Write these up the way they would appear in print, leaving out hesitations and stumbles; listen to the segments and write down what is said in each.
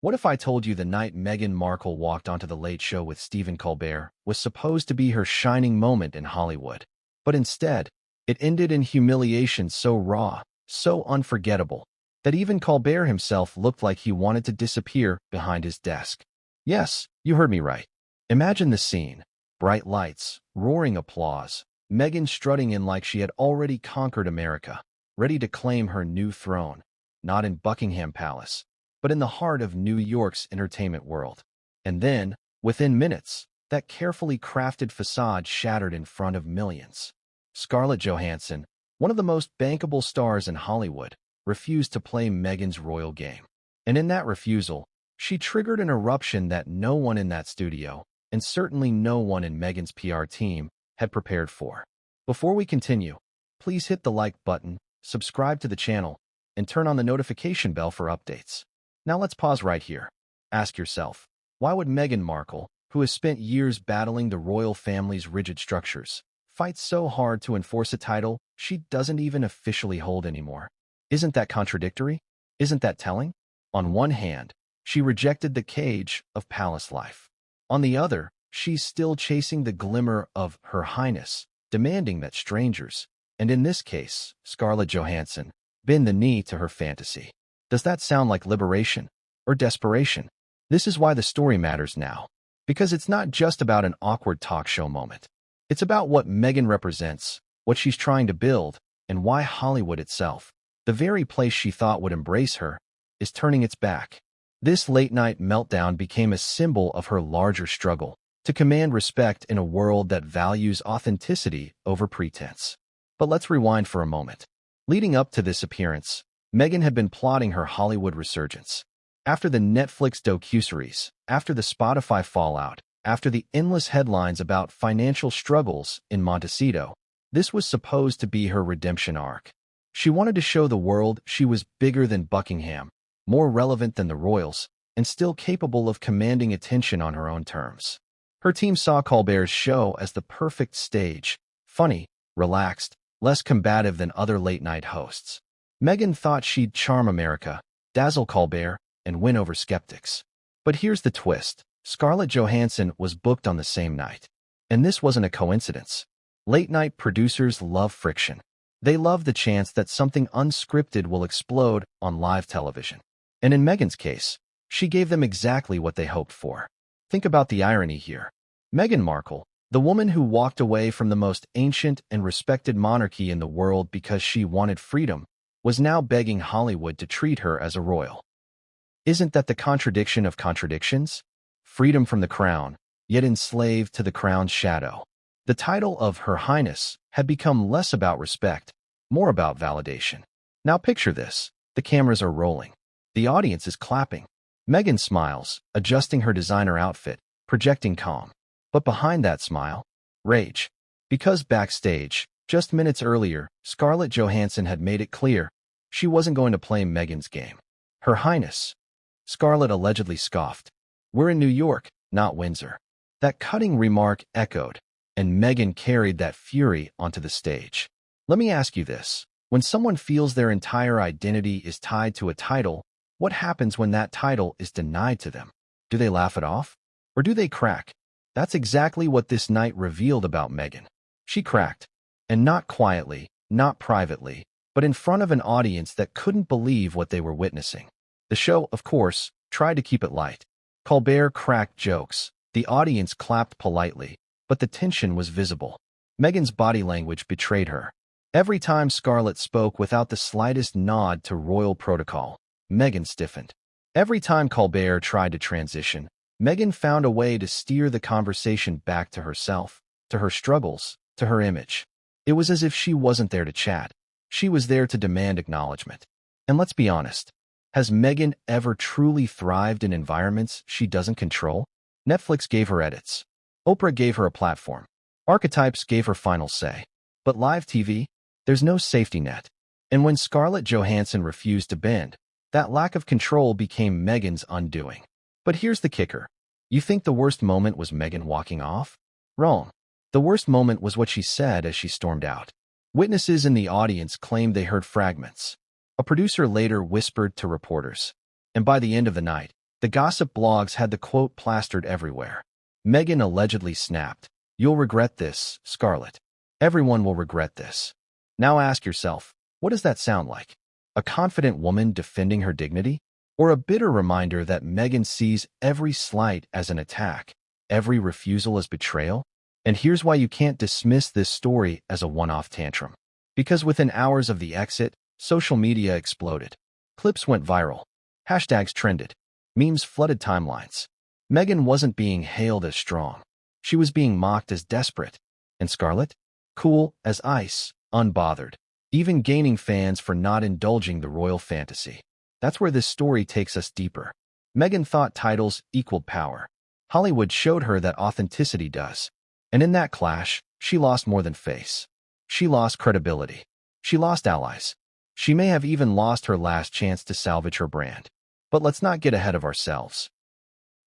What if I told you the night Meghan Markle walked onto The Late Show with Stephen Colbert was supposed to be her shining moment in Hollywood? But instead, it ended in humiliation so raw, so unforgettable, that even Colbert himself looked like he wanted to disappear behind his desk. Yes, you heard me right. Imagine the scene. Bright lights, roaring applause, Meghan strutting in like she had already conquered America, ready to claim her new throne, not in Buckingham Palace, but in the heart of New York's entertainment world. And then, within minutes, that carefully crafted facade shattered in front of millions. Scarlett Johansson, one of the most bankable stars in Hollywood, refused to play Meghan's royal game. And in that refusal, she triggered an eruption that no one in that studio, and certainly no one in Meghan's PR team, had prepared for. Before we continue, please hit the like button, subscribe to the channel, and turn on the notification bell for updates. Now let's pause right here. Ask yourself, why would Meghan Markle, who has spent years battling the royal family's rigid structures, fight so hard to enforce a title she doesn't even officially hold anymore? Isn't that contradictory? Isn't that telling? On one hand, she rejected the cage of palace life. On the other, she's still chasing the glimmer of Her Highness, demanding that strangers, and in this case, Scarlett Johansson, bend the knee to her fantasy. Does that sound like liberation or desperation? This is why the story matters now. Because it's not just about an awkward talk show moment. It's about what Meghan represents, what she's trying to build, and why Hollywood itself, the very place she thought would embrace her, is turning its back. This late-night meltdown became a symbol of her larger struggle to command respect in a world that values authenticity over pretense. But let's rewind for a moment. Leading up to this appearance, Meghan had been plotting her Hollywood resurgence. After the Netflix docuseries, after the Spotify fallout, after the endless headlines about financial struggles in Montecito, this was supposed to be her redemption arc. She wanted to show the world she was bigger than Buckingham, more relevant than the royals, and still capable of commanding attention on her own terms. Her team saw Colbert's show as the perfect stage, funny, relaxed, less combative than other late-night hosts. Meghan thought she'd charm America, dazzle Colbert, and win over skeptics. But here's the twist. Scarlett Johansson was booked on the same night. And this wasn't a coincidence. Late-night producers love friction. They love the chance that something unscripted will explode on live television. And in Meghan's case, she gave them exactly what they hoped for. Think about the irony here. Meghan Markle, the woman who walked away from the most ancient and respected monarchy in the world because she wanted freedom, was now begging Hollywood to treat her as a royal. Isn't that the contradiction of contradictions? Freedom from the crown, yet enslaved to the crown's shadow. The title of Her Highness had become less about respect, more about validation. Now picture this. The cameras are rolling. The audience is clapping. Meghan smiles, adjusting her designer outfit, projecting calm. But behind that smile, rage. Because backstage, just minutes earlier, Scarlett Johansson had made it clear she wasn't going to play Meghan's game. Her Highness. Scarlett allegedly scoffed. We're in New York, not Windsor. That cutting remark echoed, and Meghan carried that fury onto the stage. Let me ask you this. When someone feels their entire identity is tied to a title, what happens when that title is denied to them? Do they laugh it off? Or do they crack? That's exactly what this night revealed about Meghan. She cracked. And not quietly, not privately, but in front of an audience that couldn't believe what they were witnessing. The show, of course, tried to keep it light. Colbert cracked jokes. The audience clapped politely, but the tension was visible. Meghan's body language betrayed her. Every time Scarlett spoke without the slightest nod to royal protocol, Meghan stiffened. Every time Colbert tried to transition, Meghan found a way to steer the conversation back to herself, to her struggles, to her image. It was as if she wasn't there to chat. She was there to demand acknowledgement. And let's be honest, has Meghan ever truly thrived in environments she doesn't control? Netflix gave her edits. Oprah gave her a platform. Archetypes gave her final say. But live TV? There's no safety net. And when Scarlett Johansson refused to bend, that lack of control became Meghan's undoing. But here's the kicker. You think the worst moment was Meghan walking off? Wrong. The worst moment was what she said as she stormed out. Witnesses in the audience claimed they heard fragments. A producer later whispered to reporters. And by the end of the night, The gossip blogs had the quote plastered everywhere. Meghan allegedly snapped, "You'll regret this, Scarlett. Everyone will regret this." Now ask yourself, what does that sound like? A confident woman defending her dignity? Or a bitter reminder that Meghan sees every slight as an attack, every refusal as betrayal? And here's why you can't dismiss this story as a one-off tantrum. Because within hours of the exit, social media exploded. Clips went viral. Hashtags trended. Memes flooded timelines. Meghan wasn't being hailed as strong. She was being mocked as desperate. And Scarlett? Cool as ice, unbothered, even gaining fans for not indulging the royal fantasy. That's where this story takes us deeper. Meghan thought titles equaled power. Hollywood showed her that authenticity does. And in that clash, she lost more than face. She lost credibility. She lost allies. She may have even lost her last chance to salvage her brand. But let's not get ahead of ourselves.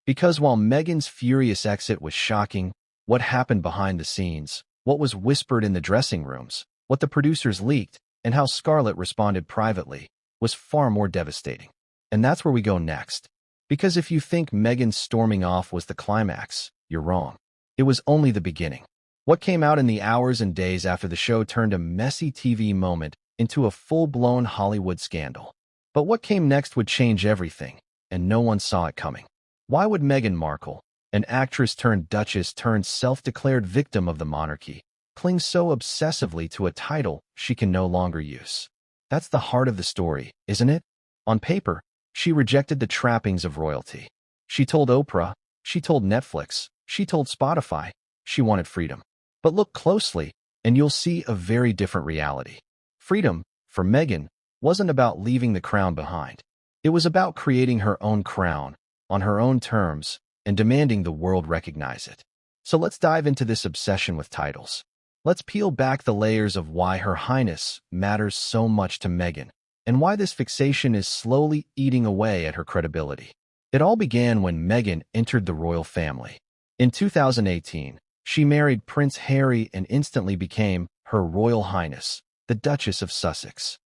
Because while Meghan's furious exit was shocking, what happened behind the scenes, what was whispered in the dressing rooms, what the producers leaked, and how Scarlett responded privately, was far more devastating. And that's where we go next. Because if you think Meghan's storming off was the climax, you're wrong. It was only the beginning. What came out in the hours and days after the show turned a messy TV moment into a full-blown Hollywood scandal. But what came next would change everything, and no one saw it coming. Why would Meghan Markle, an actress turned duchess turned self-declared victim of the monarchy, cling so obsessively to a title she can no longer use? That's the heart of the story, isn't it? On paper, she rejected the trappings of royalty. She told Oprah, she told Netflix, she told Spotify, she wanted freedom. But look closely, and you'll see a very different reality. Freedom, for Meghan, wasn't about leaving the crown behind. It was about creating her own crown, on her own terms, and demanding the world recognize it. So let's dive into this obsession with titles. Let's peel back the layers of why Her Highness matters so much to Meghan, and why this fixation is slowly eating away at her credibility. It all began when Meghan entered the royal family. In 2018, she married Prince Harry and instantly became Her Royal Highness, the Duchess of Sussex.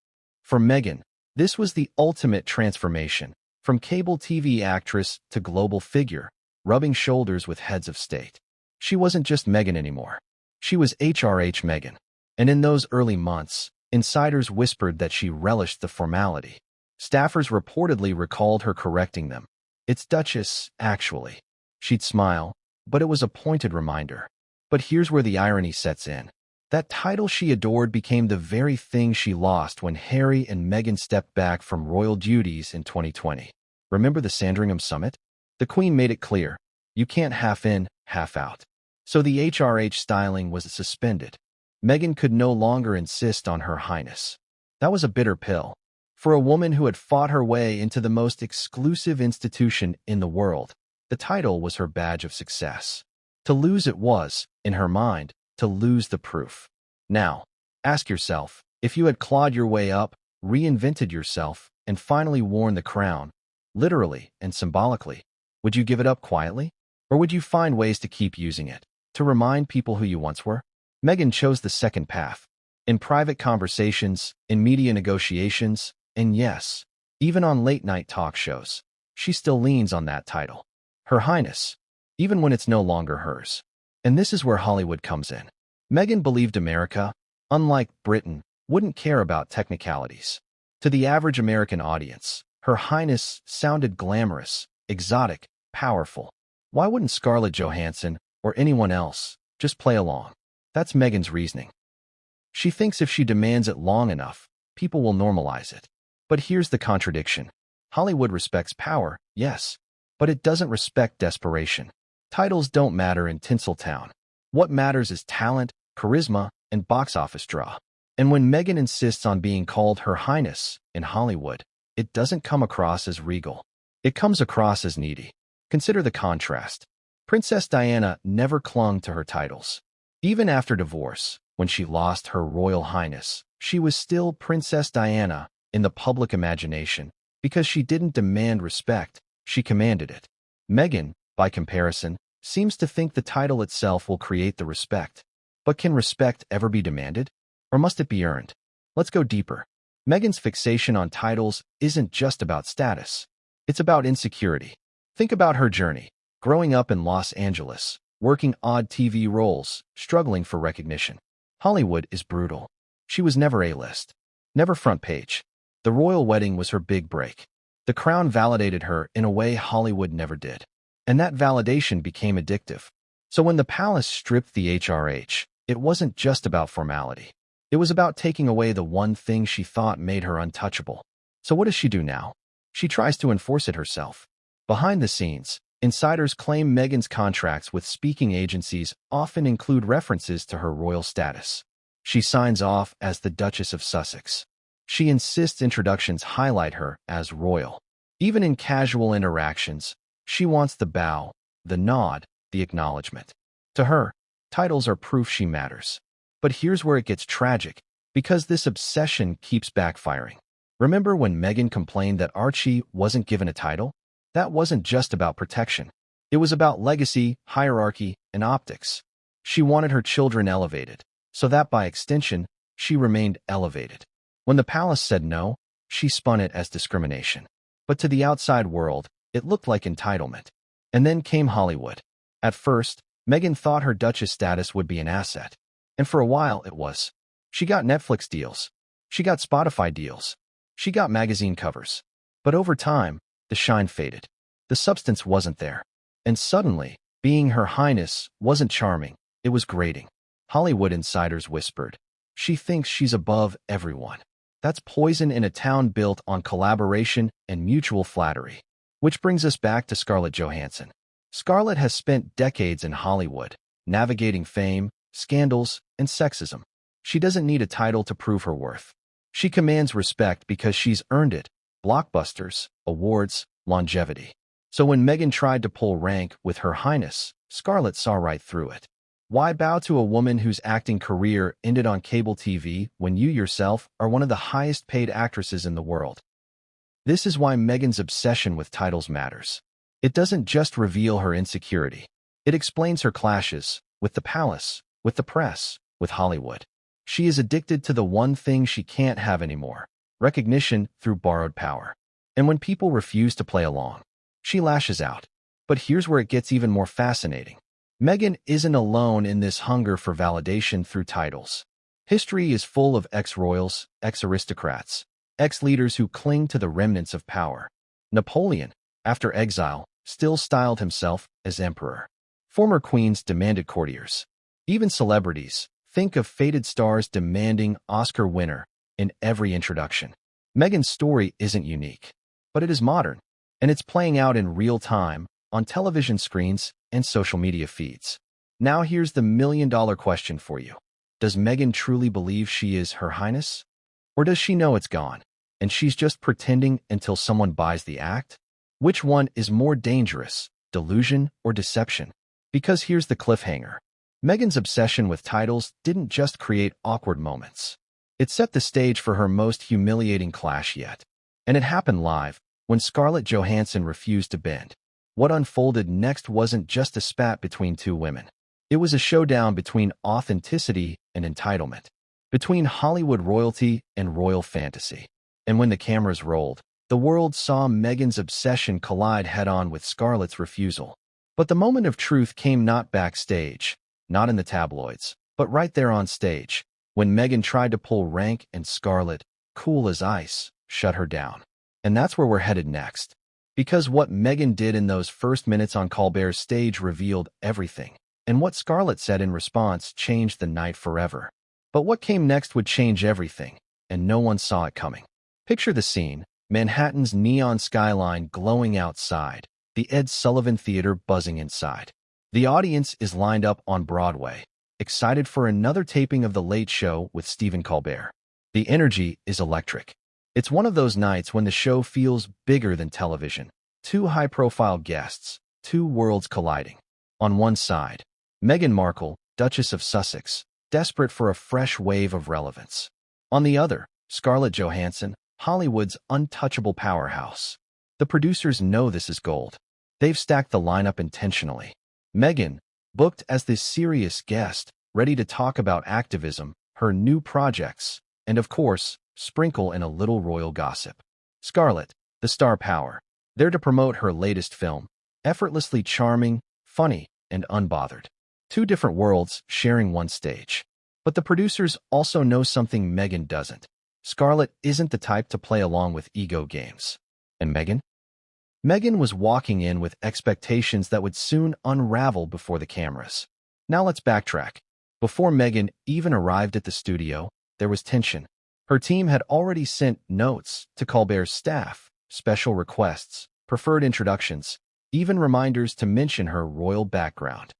For Meghan, this was the ultimate transformation, from cable TV actress to global figure, rubbing shoulders with heads of state. She wasn't just Meghan anymore. She was HRH Meghan. And in those early months, insiders whispered that she relished the formality. Staffers reportedly recalled her correcting them. "It's Duchess, actually." She'd smile, but it was a pointed reminder. But here's where the irony sets in. That title she adored became the very thing she lost when Harry and Meghan stepped back from royal duties in 2020. Remember the Sandringham Summit? The Queen made it clear, you can't half in, half out. So the HRH styling was suspended. Meghan could no longer insist on Her Highness. That was a bitter pill. For a woman who had fought her way into the most exclusive institution in the world, the title was her badge of success. To lose it was, in her mind, to lose the proof. Now, ask yourself, if you had clawed your way up, reinvented yourself, and finally worn the crown, literally and symbolically, would you give it up quietly? Or would you find ways to keep using it, to remind people who you once were? Meghan chose the second path. In private conversations, in media negotiations, and yes, even on late-night talk shows, she still leans on that title. Her Highness, even when it's no longer hers. And this is where Hollywood comes in. Meghan believed America, unlike Britain, wouldn't care about technicalities. To the average American audience, Her Highness sounded glamorous, exotic, powerful. Why wouldn't Scarlett Johansson, or anyone else, just play along? That's Meghan's reasoning. She thinks if she demands it long enough, people will normalize it. But here's the contradiction. Hollywood respects power, yes, but it doesn't respect desperation. Titles don't matter in Tinseltown. What matters is talent, charisma, and box office draw. And when Meghan insists on being called Her Highness in Hollywood, it doesn't come across as regal. It comes across as needy. Consider the contrast. Princess Diana never clung to her titles. Even after divorce, when she lost her Royal Highness, she was still Princess Diana in the public imagination because she didn't demand respect, she commanded it. Meghan, by comparison, seems to think the title itself will create the respect. But can respect ever be demanded? Or must it be earned? Let's go deeper. Meghan's fixation on titles isn't just about status. It's about insecurity. Think about her journey, growing up in Los Angeles, working odd TV roles, struggling for recognition. Hollywood is brutal. She was never A-list, never front page. The royal wedding was her big break. The crown validated her in a way Hollywood never did. And that validation became addictive. So when the palace stripped the HRH, it wasn't just about formality. It was about taking away the one thing she thought made her untouchable. So what does she do now? She tries to enforce it herself. Behind the scenes, insiders claim Meghan's contracts with speaking agencies often include references to her royal status. She signs off as the Duchess of Sussex. She insists introductions highlight her as royal. Even in casual interactions, she wants the bow, the nod, the acknowledgement. To her, titles are proof she matters. But here's where it gets tragic, because this obsession keeps backfiring. Remember when Meghan complained that Archie wasn't given a title? That wasn't just about protection. It was about legacy, hierarchy, and optics. She wanted her children elevated, so that by extension, she remained elevated. When the palace said no, she spun it as discrimination. But to the outside world, it looked like entitlement. And then came Hollywood. At first, Meghan thought her Duchess status would be an asset. And for a while, it was. She got Netflix deals. She got Spotify deals. She got magazine covers. But over time, the shine faded. The substance wasn't there. And suddenly, being Her Highness wasn't charming, it was grating. Hollywood insiders whispered, "She thinks she's above everyone." That's poison in a town built on collaboration and mutual flattery. Which brings us back to Scarlett Johansson. Scarlett has spent decades in Hollywood, navigating fame, scandals, and sexism. She doesn't need a title to prove her worth. She commands respect because she's earned it. Blockbusters, awards, longevity. So when Meghan tried to pull rank with Her Highness, Scarlett saw right through it. Why bow to a woman whose acting career ended on cable TV when you yourself are one of the highest-paid actresses in the world? This is why Meghan's obsession with titles matters. It doesn't just reveal her insecurity. It explains her clashes with the palace, with the press, with Hollywood. She is addicted to the one thing she can't have anymore: recognition through borrowed power. And when people refuse to play along, she lashes out. But here's where it gets even more fascinating. Meghan isn't alone in this hunger for validation through titles. History is full of ex-royals, ex-aristocrats, ex-leaders who cling to the remnants of power. Napoleon, after exile, still styled himself as emperor. Former queens demanded courtiers. Even celebrities, think of faded stars demanding Oscar winner in every introduction. Meghan's story isn't unique, but it is modern, and it's playing out in real time on television screens and social media feeds. Now here's the million-dollar question for you. Does Meghan truly believe she is Her Highness? Or does she know it's gone, and she's just pretending until someone buys the act? Which one is more dangerous, delusion or deception? Because here's the cliffhanger. Meghan's obsession with titles didn't just create awkward moments. It set the stage for her most humiliating clash yet. And it happened live, when Scarlett Johansson refused to bend. What unfolded next wasn't just a spat between two women. It was a showdown between authenticity and entitlement, between Hollywood royalty and royal fantasy. And when the cameras rolled, the world saw Meghan's obsession collide head-on with Scarlett's refusal. But the moment of truth came not backstage, not in the tabloids, but right there on stage, when Meghan tried to pull rank and Scarlett, cool as ice, shut her down. And that's where we're headed next. Because what Meghan did in those first minutes on Colbert's stage revealed everything, and what Scarlett said in response changed the night forever. But what came next would change everything, and no one saw it coming. Picture the scene: Manhattan's neon skyline glowing outside, the Ed Sullivan Theater buzzing inside. The audience is lined up on Broadway, excited for another taping of The Late Show with Stephen Colbert. The energy is electric. It's one of those nights when the show feels bigger than television. Two high-profile guests, two worlds colliding. On one side, Meghan Markle, Duchess of Sussex, desperate for a fresh wave of relevance. On the other, Scarlett Johansson, Hollywood's untouchable powerhouse. The producers know this is gold. They've stacked the lineup intentionally. Meghan, booked as this serious guest, ready to talk about activism, her new projects, and of course, sprinkle in a little royal gossip. Scarlett, the star power, there to promote her latest film, Effortlessly charming, funny, and unbothered. Two different worlds sharing one stage. But the producers also know something Meghan doesn't. Scarlett isn't the type to play along with ego games. And Meghan? Meghan was walking in with expectations that would soon unravel before the cameras. Now let's backtrack. Before Meghan even arrived at the studio, there was tension. Her team had already sent notes to Colbert's staff, special requests, preferred introductions, even reminders to mention her royal background.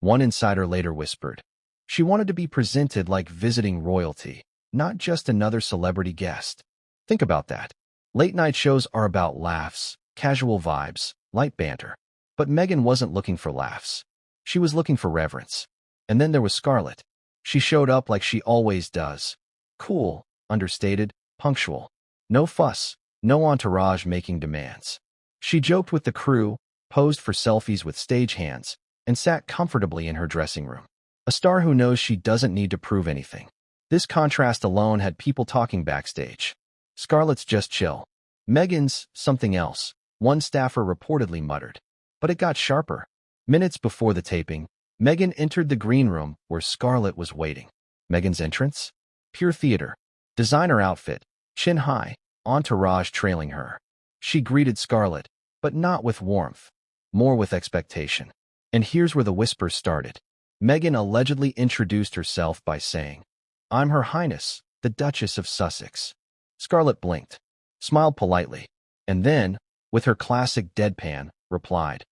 One insider later whispered, she wanted to be presented like visiting royalty, not just another celebrity guest. Think about that. Late-night shows are about laughs, casual vibes, light banter. But Meghan wasn't looking for laughs. She was looking for reverence. And then there was Scarlett. She showed up like she always does. Cool, understated, punctual. No fuss, no entourage making demands. She joked with the crew, posed for selfies with stagehands, and sat comfortably in her dressing room. A star who knows she doesn't need to prove anything. This contrast alone had people talking backstage. Scarlett's just chill. Meghan's something else, one staffer reportedly muttered. But it got sharper. Minutes before the taping, Meghan entered the green room where Scarlett was waiting. Meghan's entrance? Pure theater. Designer outfit, chin high, entourage trailing her. She greeted Scarlett, but not with warmth, more with expectation. And here's where the whispers started. Meghan allegedly introduced herself by saying, I'm Her Highness, the Duchess of Sussex. Scarlett blinked, smiled politely, and then, with her classic deadpan, replied,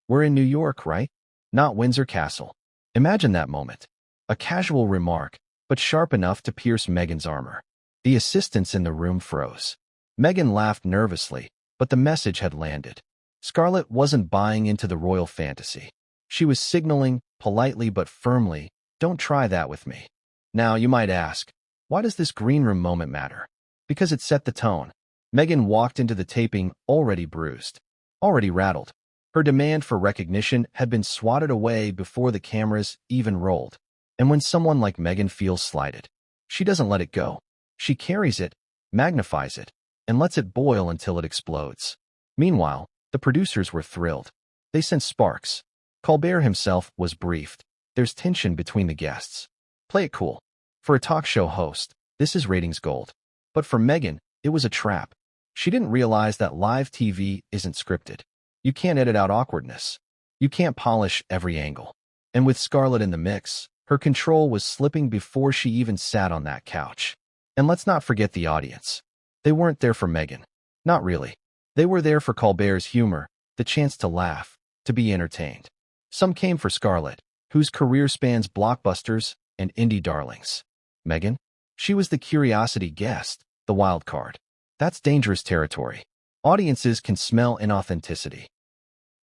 We're in New York, right? Not Windsor Castle. Imagine that moment. A casual remark, but sharp enough to pierce Meghan's armor. The assistants in the room froze. Meghan laughed nervously, but the message had landed. Scarlett wasn't buying into the royal fantasy. She was signaling, politely but firmly, don't try that with me. Now, you might ask, why does this green room moment matter? Because it set the tone. Meghan walked into the taping already bruised, already rattled. Her demand for recognition had been swatted away before the cameras even rolled. And when someone like Meghan feels slighted, she doesn't let it go. She carries it, magnifies it, and lets it boil until it explodes. Meanwhile, the producers were thrilled. They sent sparks. Colbert himself was briefed. There's tension between the guests. Play it cool. For a talk show host, this is ratings gold. But for Meghan, it was a trap. She didn't realize that live TV isn't scripted. You can't edit out awkwardness. You can't polish every angle. And with Scarlett in the mix, her control was slipping before she even sat on that couch. And let's not forget the audience. They weren't there for Meghan. Not really. They were there for Colbert's humor, the chance to laugh, to be entertained. Some came for Scarlett, whose career spans blockbusters and indie darlings. Meghan? She was the curiosity guest, the wild card. That's dangerous territory. Audiences can smell inauthenticity.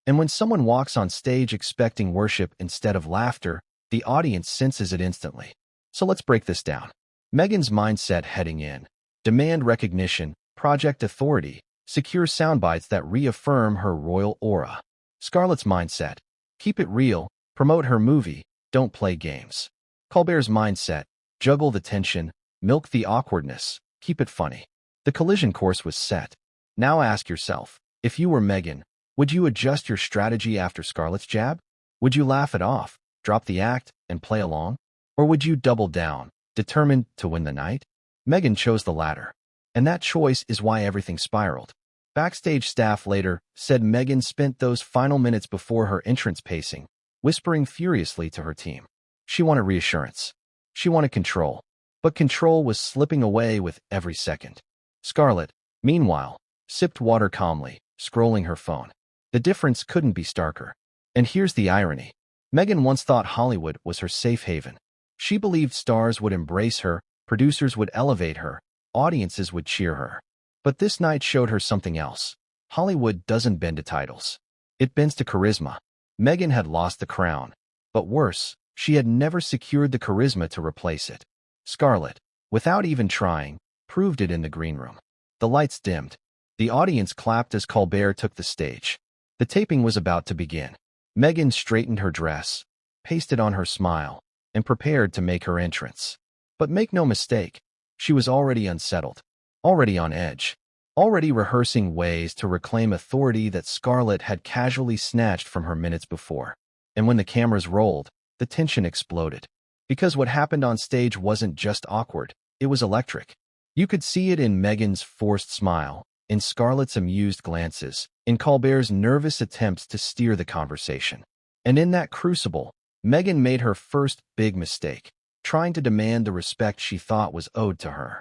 And when someone walks on stage expecting worship instead of laughter, the audience senses it instantly. So let's break this down. Meghan's mindset heading in. Demand recognition, project authority, secure soundbites that reaffirm her royal aura. Scarlett's mindset. Keep it real, promote her movie, don't play games. Colbert's mindset. Juggle the tension, milk the awkwardness, keep it funny. The collision course was set. Now ask yourself, if you were Meghan, would you adjust your strategy after Scarlett's jab? Would you laugh it off, drop the act, and play along? Or would you double down, determined to win the night? Meghan chose the latter. And that choice is why everything spiraled. Backstage staff later said Meghan spent those final minutes before her entrance pacing, whispering furiously to her team. She wanted reassurance. She wanted control. But control was slipping away with every second. Scarlett, meanwhile, sipped water calmly, scrolling her phone. The difference couldn't be starker. And here's the irony. Meghan once thought Hollywood was her safe haven. She believed stars would embrace her, producers would elevate her, audiences would cheer her. But this night showed her something else. Hollywood doesn't bend to titles. It bends to charisma. Meghan had lost the crown. But worse, she had never secured the charisma to replace it. Scarlett, without even trying, proved it in the green room. The lights dimmed. The audience clapped as Colbert took the stage. The taping was about to begin. Meghan straightened her dress, pasted on her smile, and prepared to make her entrance. But make no mistake, she was already unsettled, already on edge. already rehearsing ways to reclaim authority that Scarlett had casually snatched from her minutes before. And when the cameras rolled, the tension exploded. Because what happened on stage wasn't just awkward, it was electric. You could see it in Meghan's forced smile, in Scarlett's amused glances, in Colbert's nervous attempts to steer the conversation. And in that crucible, Meghan made her first big mistake, trying to demand the respect she thought was owed to her.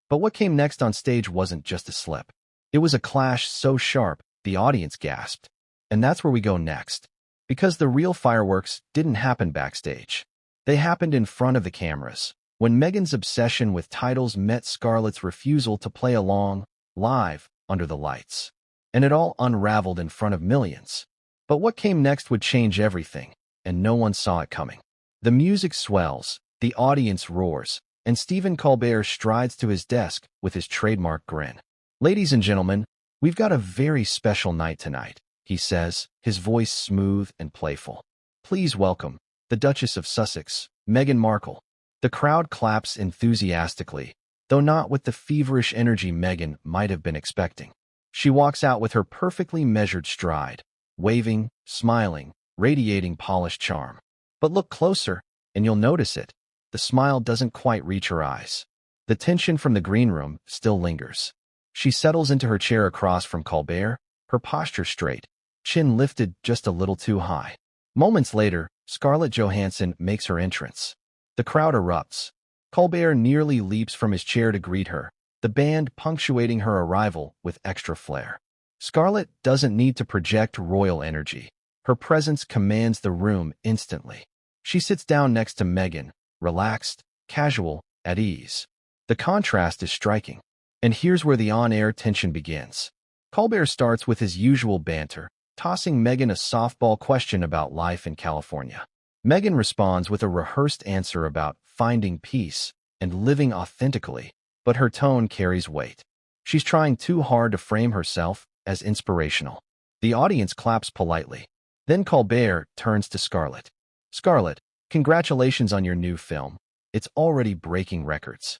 But what came next on stage wasn't just a slip. It was a clash so sharp, the audience gasped. And that's where we go next. Because the real fireworks didn't happen backstage. They happened in front of the cameras, when Meghan's obsession with titles met Scarlett's refusal to play along, live, under the lights. And it all unraveled in front of millions. But what came next would change everything, and no one saw it coming. The music swells, the audience roars, and Stephen Colbert strides to his desk with his trademark grin. "Ladies and gentlemen, we've got a very special night tonight," he says, his voice smooth and playful. "Please welcome the Duchess of Sussex, Meghan Markle." The crowd claps enthusiastically, though not with the feverish energy Meghan might have been expecting. She walks out with her perfectly measured stride, waving, smiling, radiating polished charm. But look closer, and you'll notice it. The smile doesn't quite reach her eyes. The tension from the green room still lingers. She settles into her chair across from Colbert, her posture straight, chin lifted just a little too high. Moments later, Scarlett Johansson makes her entrance. The crowd erupts. Colbert nearly leaps from his chair to greet her, the band punctuating her arrival with extra flair. Scarlett doesn't need to project royal energy. Her presence commands the room instantly. She sits down next to Meghan, relaxed, casual, at ease. The contrast is striking. And here's where the on-air tension begins. Colbert starts with his usual banter, tossing Meghan a softball question about life in California. Meghan responds with a rehearsed answer about finding peace and living authentically, but her tone carries weight. She's trying too hard to frame herself as inspirational. The audience claps politely. Then Colbert turns to Scarlett. "Scarlett, congratulations on your new film. It's already breaking records."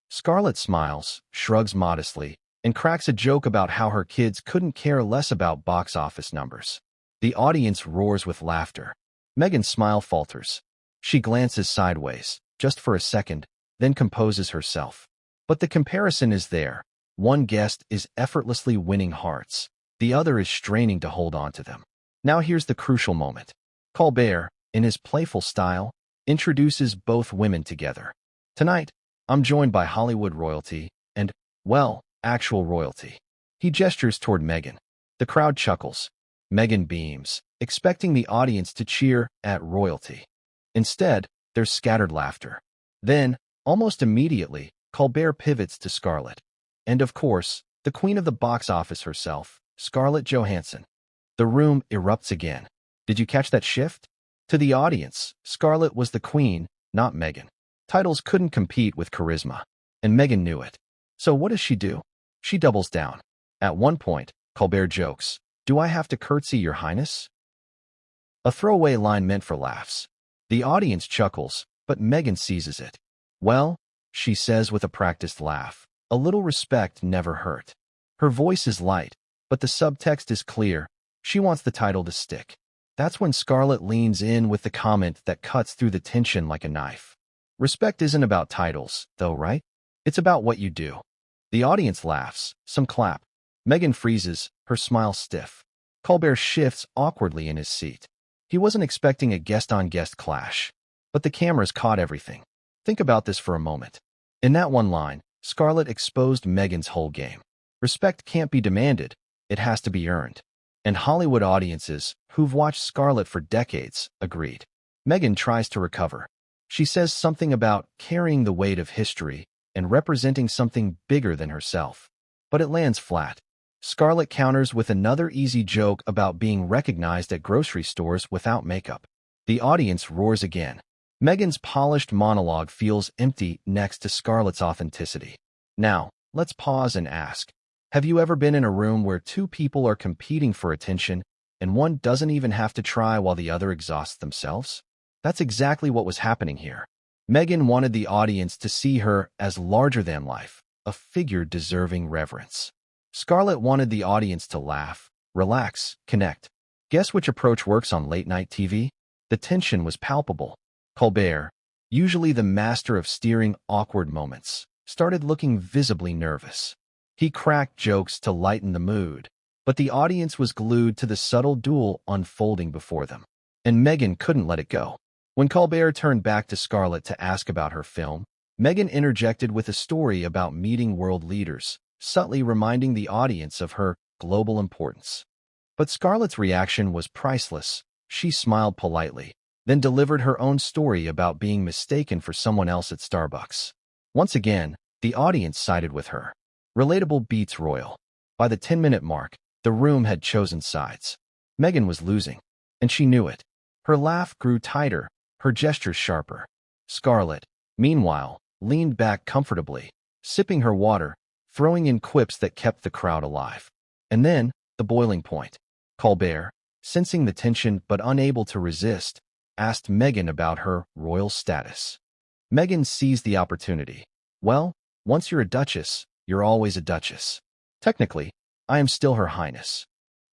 Scarlett smiles, shrugs modestly, and cracks a joke about how her kids couldn't care less about box office numbers. The audience roars with laughter. Meghan's smile falters. She glances sideways, just for a second, then composes herself. But the comparison is there. One guest is effortlessly winning hearts. The other is straining to hold on to them. Now here's the crucial moment. Colbert, in his playful style, introduces both women together. "Tonight, I'm joined by Hollywood royalty and, well, actual royalty." He gestures toward Meghan. The crowd chuckles. Meghan beams, expecting the audience to cheer at royalty. Instead, there's scattered laughter. Then, almost immediately, Colbert pivots to Scarlett. And of course, the queen of the box office herself, Scarlett Johansson. The room erupts again. Did you catch that shift? To the audience, Scarlett was the queen, not Meghan. Titles couldn't compete with charisma, and Meghan knew it. So what does she do? She doubles down. At one point, Colbert jokes, "Do I have to curtsy, Your Highness?" A throwaway line meant for laughs. The audience chuckles, but Meghan seizes it. "Well," she says with a practiced laugh, "a little respect never hurt." Her voice is light, but the subtext is clear. She wants the title to stick. That's when Scarlett leans in with the comment that cuts through the tension like a knife. "Respect isn't about titles, though, right? It's about what you do." The audience laughs, some clap. Meghan freezes, her smile stiff. Colbert shifts awkwardly in his seat. He wasn't expecting a guest-on-guest clash. But the cameras caught everything. Think about this for a moment. In that one line, Scarlett exposed Meghan's whole game. Respect can't be demanded, it has to be earned. And Hollywood audiences, who've watched Scarlett for decades, agreed. Meghan tries to recover. She says something about carrying the weight of history and representing something bigger than herself. But it lands flat. Scarlett counters with another easy joke about being recognized at grocery stores without makeup. The audience roars again. Meghan's polished monologue feels empty next to Scarlett's authenticity. Now, let's pause and ask, have you ever been in a room where two people are competing for attention and one doesn't even have to try while the other exhausts themselves? That's exactly what was happening here. Meghan wanted the audience to see her as larger than life, a figure deserving reverence. Scarlett wanted the audience to laugh, relax, connect. Guess which approach works on late-night TV? The tension was palpable. Colbert, usually the master of steering awkward moments, started looking visibly nervous. He cracked jokes to lighten the mood, but the audience was glued to the subtle duel unfolding before them. And Meghan couldn't let it go. When Colbert turned back to Scarlett to ask about her film, Meghan interjected with a story about meeting world leaders, subtly reminding the audience of her global importance. But Scarlett's reaction was priceless. She smiled politely, then delivered her own story about being mistaken for someone else at Starbucks. Once again, the audience sided with her. Relatable beats royal. By the 10-minute mark, the room had chosen sides. Meghan was losing, and she knew it. Her laugh grew tighter, her gestures sharper. Scarlett, meanwhile, leaned back comfortably, sipping her water, throwing in quips that kept the crowd alive. And then, the boiling point. Colbert, sensing the tension but unable to resist, asked Meghan about her royal status. Meghan seized the opportunity. Well, once you're a duchess, you're always a duchess. Technically, I am still Her Highness.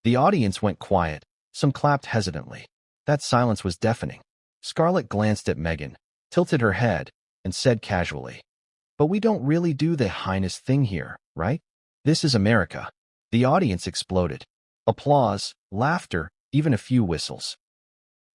The audience went quiet, some clapped hesitantly. That silence was deafening. Scarlett glanced at Meghan, tilted her head, and said casually, "But we don't really do the Highness thing here, right? This is America." The audience exploded. Applause, laughter, even a few whistles.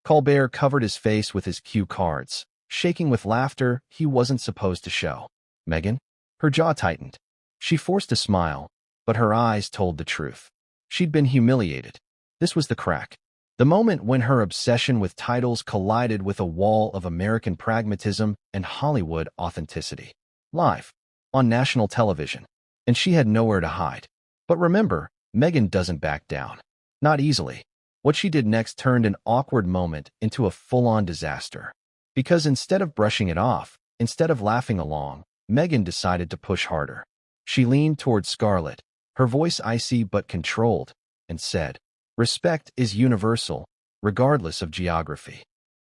Colbert covered his face with his cue cards, shaking with laughter he wasn't supposed to show. Meghan? Her jaw tightened. She forced a smile, but her eyes told the truth. She'd been humiliated. This was the crack. The moment when her obsession with titles collided with a wall of American pragmatism and Hollywood authenticity. Live, on national television. And she had nowhere to hide. But remember, Meghan doesn't back down. Not easily. What she did next turned an awkward moment into a full-on disaster. Because instead of brushing it off, instead of laughing along, Meghan decided to push harder. She leaned toward Scarlett, her voice icy but controlled, and said, "Respect is universal, regardless of geography."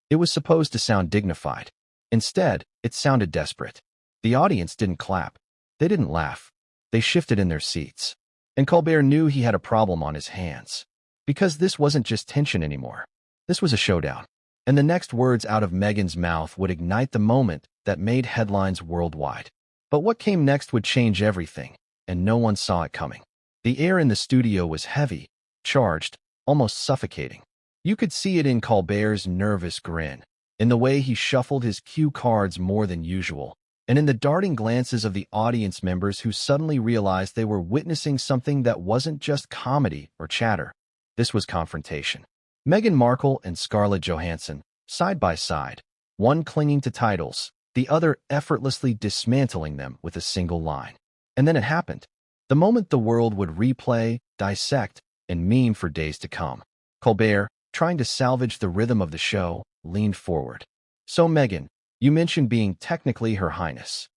It was supposed to sound dignified. Instead, it sounded desperate. The audience didn't clap. They didn't laugh. They shifted in their seats. And Colbert knew he had a problem on his hands. Because this wasn't just tension anymore. This was a showdown. And the next words out of Meghan's mouth would ignite the moment that made headlines worldwide. But what came next would change everything, and no one saw it coming. The air in the studio was heavy, charged, almost suffocating. You could see it in Colbert's nervous grin, in the way he shuffled his cue cards more than usual, and in the darting glances of the audience members who suddenly realized they were witnessing something that wasn't just comedy or chatter. This was confrontation. Meghan Markle and Scarlett Johansson, side by side, one clinging to titles, the other effortlessly dismantling them with a single line. And then it happened. The moment the world would replay, dissect, and meme for days to come. Colbert, trying to salvage the rhythm of the show, leaned forward. "So Meghan, you mentioned being technically Her Highness.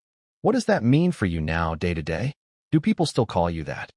What does that mean for you now, day to day? Do people still call you that?"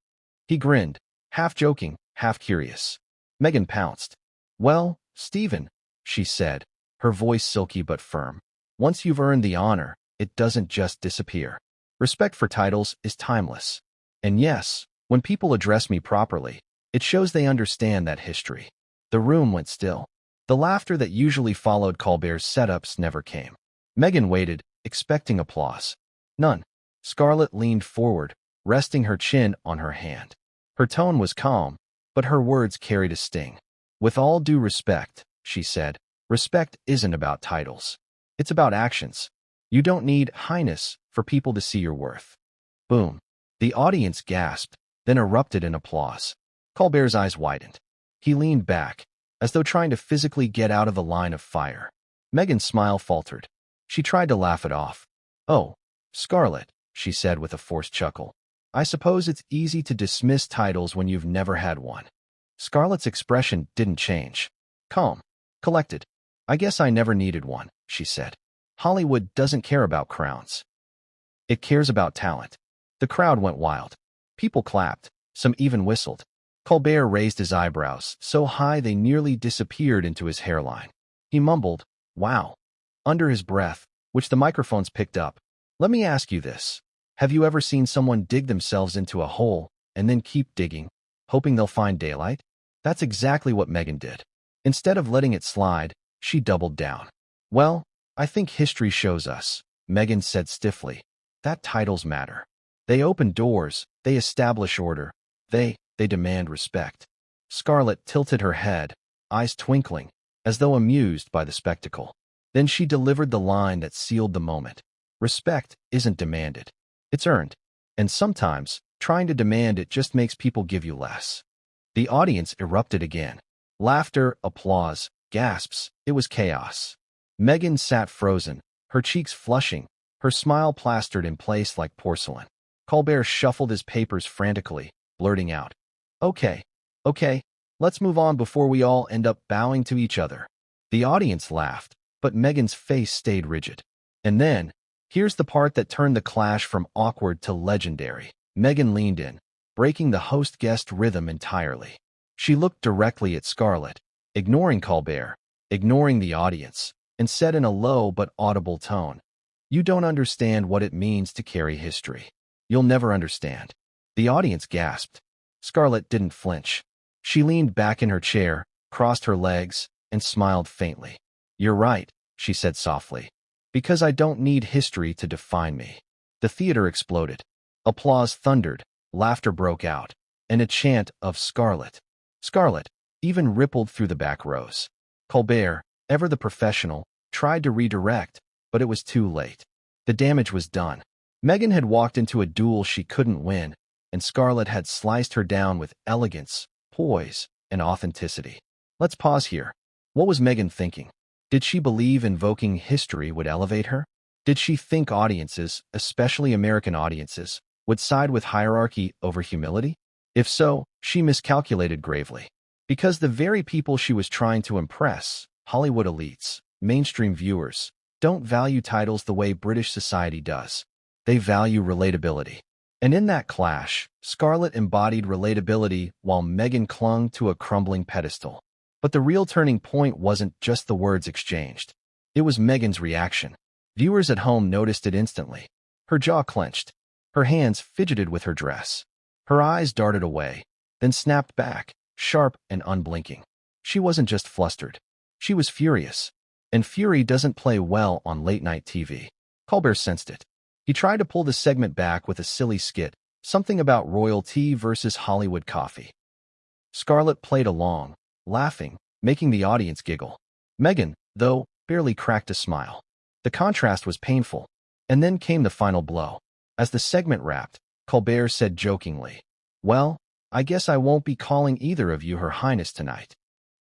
He grinned, half joking, half curious. Meghan pounced. "Well, Stephen," she said, her voice silky but firm. "Once you've earned the honor, it doesn't just disappear. Respect for titles is timeless. And yes, when people address me properly, it shows they understand that history." The room went still. The laughter that usually followed Colbert's setups never came. Meghan waited, expecting applause. None. Scarlett leaned forward, resting her chin on her hand. Her tone was calm, but her words carried a sting. "With all due respect," she said, "respect isn't about titles. It's about actions. You don't need Highness for people to see your worth." Boom. The audience gasped, then erupted in applause. Colbert's eyes widened. He leaned back, as though trying to physically get out of the line of fire. Meghan's smile faltered. She tried to laugh it off. "Oh, Scarlett," she said with a forced chuckle. "I suppose it's easy to dismiss titles when you've never had one." Scarlett's expression didn't change. Calm, collected. "I guess I never needed one," she said. "Hollywood doesn't care about crowns. It cares about talent." The crowd went wild. People clapped, some even whistled. Colbert raised his eyebrows, so high they nearly disappeared into his hairline. He mumbled, "Wow," under his breath, which the microphones picked up. "Let me ask you this. Have you ever seen someone dig themselves into a hole and then keep digging, hoping they'll find daylight? That's exactly what Meghan did. Instead of letting it slide, she doubled down. Well, I think history shows us, Meghan said stiffly, that titles matter. They open doors, they establish order, they demand respect. Scarlett tilted her head, eyes twinkling, as though amused by the spectacle. Then she delivered the line that sealed the moment. Respect isn't demanded. It's earned. And sometimes, trying to demand it just makes people give you less. The audience erupted again. Laughter, applause, gasps. It was chaos. Meghan sat frozen, her cheeks flushing, her smile plastered in place like porcelain. Colbert shuffled his papers frantically, blurting out, Okay, let's move on before we all end up bowing to each other. The audience laughed, but Meghan's face stayed rigid. And then, here's the part that turned the clash from awkward to legendary. Meghan leaned in, breaking the host-guest rhythm entirely. She looked directly at Scarlett, ignoring Colbert, ignoring the audience, and said in a low but audible tone, You don't understand what it means to carry history. You'll never understand. The audience gasped. Scarlett didn't flinch. She leaned back in her chair, crossed her legs, and smiled faintly. You're right, she said softly. Because I don't need history to define me. The theater exploded. Applause thundered, laughter broke out, and a chant of Scarlett. Scarlett even rippled through the back rows. Colbert, ever the professional, tried to redirect, but it was too late. The damage was done. Meghan had walked into a duel she couldn't win, and Scarlett had sliced her down with elegance, poise, and authenticity. Let's pause here. What was Meghan thinking? Did she believe invoking history would elevate her? Did she think audiences, especially American audiences, would side with hierarchy over humility? If so, she miscalculated gravely. Because the very people she was trying to impress, Hollywood elites, mainstream viewers, don't value titles the way British society does. They value relatability. And in that clash, Scarlett embodied relatability while Meghan clung to a crumbling pedestal. But the real turning point wasn't just the words exchanged. It was Meghan's reaction. Viewers at home noticed it instantly. Her jaw clenched. Her hands fidgeted with her dress. Her eyes darted away, then snapped back, sharp and unblinking. She wasn't just flustered. She was furious. And fury doesn't play well on late-night TV. Colbert sensed it. He tried to pull the segment back with a silly skit, something about royalty versus Hollywood coffee. Scarlett played along, laughing, making the audience giggle. Meghan, though, barely cracked a smile. The contrast was painful. And then came the final blow. As the segment wrapped, Colbert said jokingly, Well, I guess I won't be calling either of you Her Highness tonight.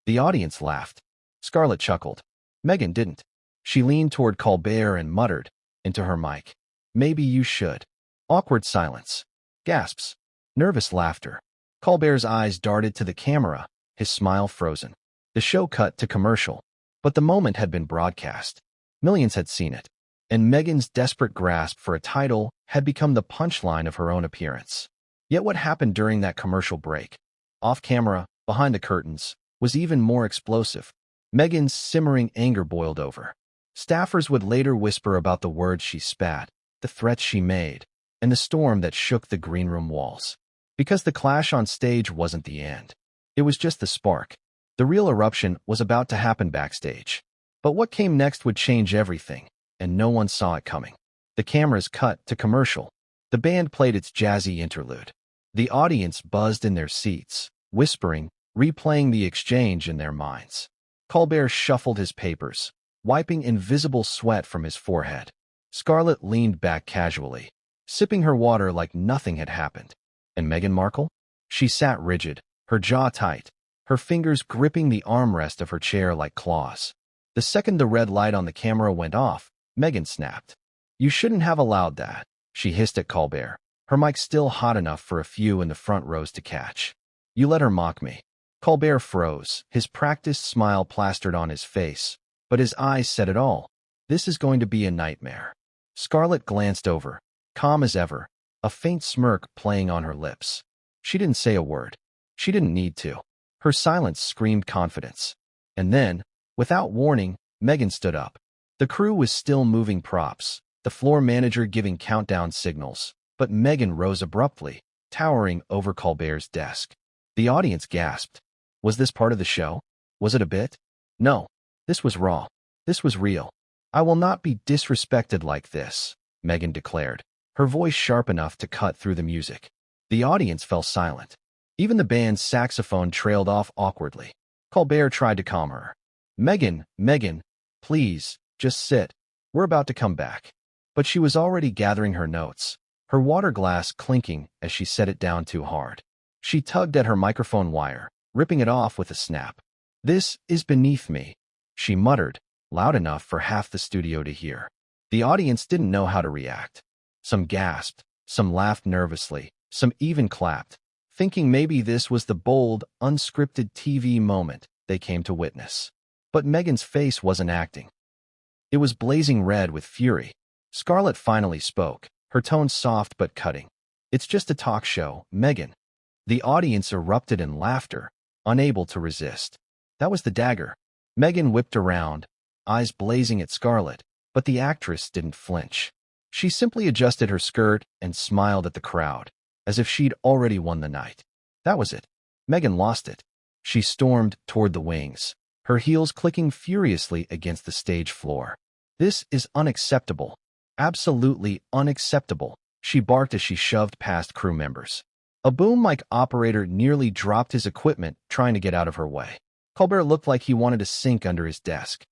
The audience laughed. Scarlett chuckled. Meghan didn't. She leaned toward Colbert and muttered into her mic, Maybe you should. Awkward silence. Gasps. Nervous laughter. Colbert's eyes darted to the camera, his smile frozen. The show cut to commercial. But the moment had been broadcast. Millions had seen it. And Meghan's desperate grasp for a title had become the punchline of her own appearance. Yet what happened during that commercial break, off camera, behind the curtains, was even more explosive. Meghan's simmering anger boiled over. Staffers would later whisper about the words she spat, the threats she made, and the storm that shook the green room walls. Because the clash on stage wasn't the end. It was just the spark. The real eruption was about to happen backstage. But what came next would change everything, and no one saw it coming. The cameras cut to commercial. The band played its jazzy interlude. The audience buzzed in their seats, whispering, replaying the exchange in their minds. Colbert shuffled his papers, wiping invisible sweat from his forehead. Scarlett leaned back casually, sipping her water like nothing had happened. And Meghan Markle? She sat rigid, her jaw tight, her fingers gripping the armrest of her chair like claws. The second the red light on the camera went off, Meghan snapped. You shouldn't have allowed that, she hissed at Colbert, her mic still hot enough for a few in the front rows to catch. You let her mock me. Colbert froze, his practiced smile plastered on his face, but his eyes said it all. This is going to be a nightmare. Scarlett glanced over, calm as ever, a faint smirk playing on her lips. She didn't say a word. She didn't need to. Her silence screamed confidence. And then, without warning, Meghan stood up. The crew was still moving props, the floor manager giving countdown signals, but Meghan rose abruptly, towering over Colbert's desk. The audience gasped. Was this part of the show? Was it a bit? No. This was raw. This was real. I will not be disrespected like this, Meghan declared, her voice sharp enough to cut through the music. The audience fell silent. Even the band's saxophone trailed off awkwardly. Colbert tried to calm her. Meghan, please, just sit. We're about to come back. But she was already gathering her notes, her water glass clinking as she set it down too hard. She tugged at her microphone wire, ripping it off with a snap. This is beneath me, she muttered, loud enough for half the studio to hear. The audience didn't know how to react. Some gasped, some laughed nervously, some even clapped, thinking maybe this was the bold, unscripted TV moment they came to witness. But Meghan's face wasn't acting. It was blazing red with fury. Scarlett finally spoke, her tone soft but cutting. It's just a talk show, Meghan. The audience erupted in laughter, unable to resist. That was the dagger. Meghan whipped around, eyes blazing at Scarlett, but the actress didn't flinch. She simply adjusted her skirt and smiled at the crowd, as if she'd already won the night. That was it. Meghan lost it. She stormed toward the wings, her heels clicking furiously against the stage floor. This is unacceptable. Absolutely unacceptable, she barked as she shoved past crew members. A boom mic operator nearly dropped his equipment trying to get out of her way. Colbert looked like he wanted to sink under his desk.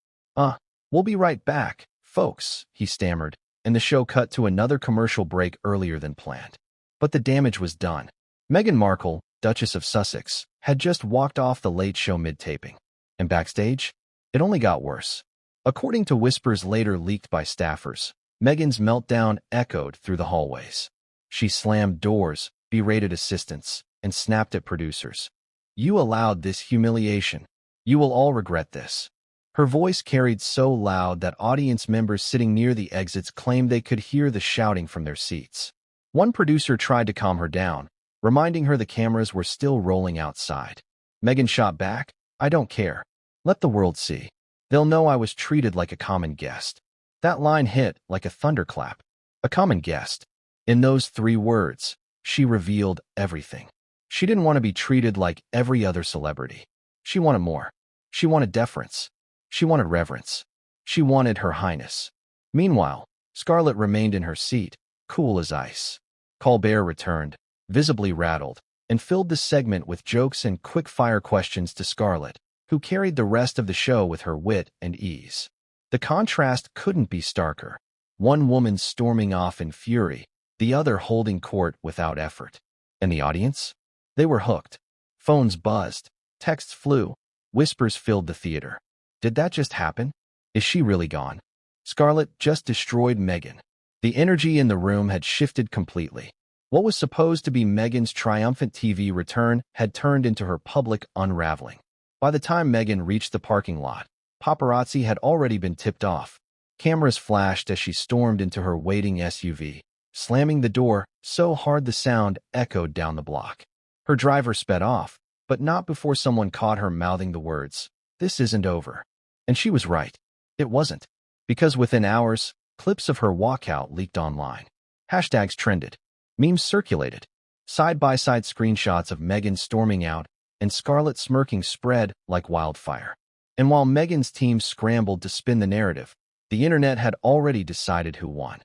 We'll be right back, folks, he stammered, and the show cut to another commercial break earlier than planned. But the damage was done. Meghan Markle, Duchess of Sussex, had just walked off the Late Show mid-taping. And backstage, it only got worse. According to whispers later leaked by staffers, Meghan's meltdown echoed through the hallways. She slammed doors, berated assistants, and snapped at producers. You allowed this humiliation. You will all regret this. Her voice carried so loud that audience members sitting near the exits claimed they could hear the shouting from their seats. One producer tried to calm her down, reminding her the cameras were still rolling outside. Meghan shot back, I don't care. Let the world see. They'll know I was treated like a common guest. That line hit like a thunderclap. A common guest. In those 3 words, she revealed everything. She didn't want to be treated like every other celebrity. She wanted more. She wanted deference. She wanted reverence. She wanted her Highness. Meanwhile, Scarlett remained in her seat, cool as ice. Colbert returned, visibly rattled, and filled the segment with jokes and quick-fire questions to Scarlett, who carried the rest of the show with her wit and ease. The contrast couldn't be starker. One woman storming off in fury, the other holding court without effort. And the audience? They were hooked. Phones buzzed. Texts flew. Whispers filled the theater. Did that just happen? Is she really gone? Scarlett just destroyed Meghan. The energy in the room had shifted completely. What was supposed to be Meghan's triumphant TV return had turned into her public unraveling. By the time Meghan reached the parking lot, paparazzi had already been tipped off. Cameras flashed as she stormed into her waiting SUV, slamming the door so hard the sound echoed down the block. Her driver sped off, but not before someone caught her mouthing the words, "This isn't over." And she was right. It wasn't. Because within hours, clips of her walkout leaked online. Hashtags trended. Memes circulated. Side-by-side screenshots of Meghan storming out and Scarlett smirking spread like wildfire. And while Meghan's team scrambled to spin the narrative, the internet had already decided who won.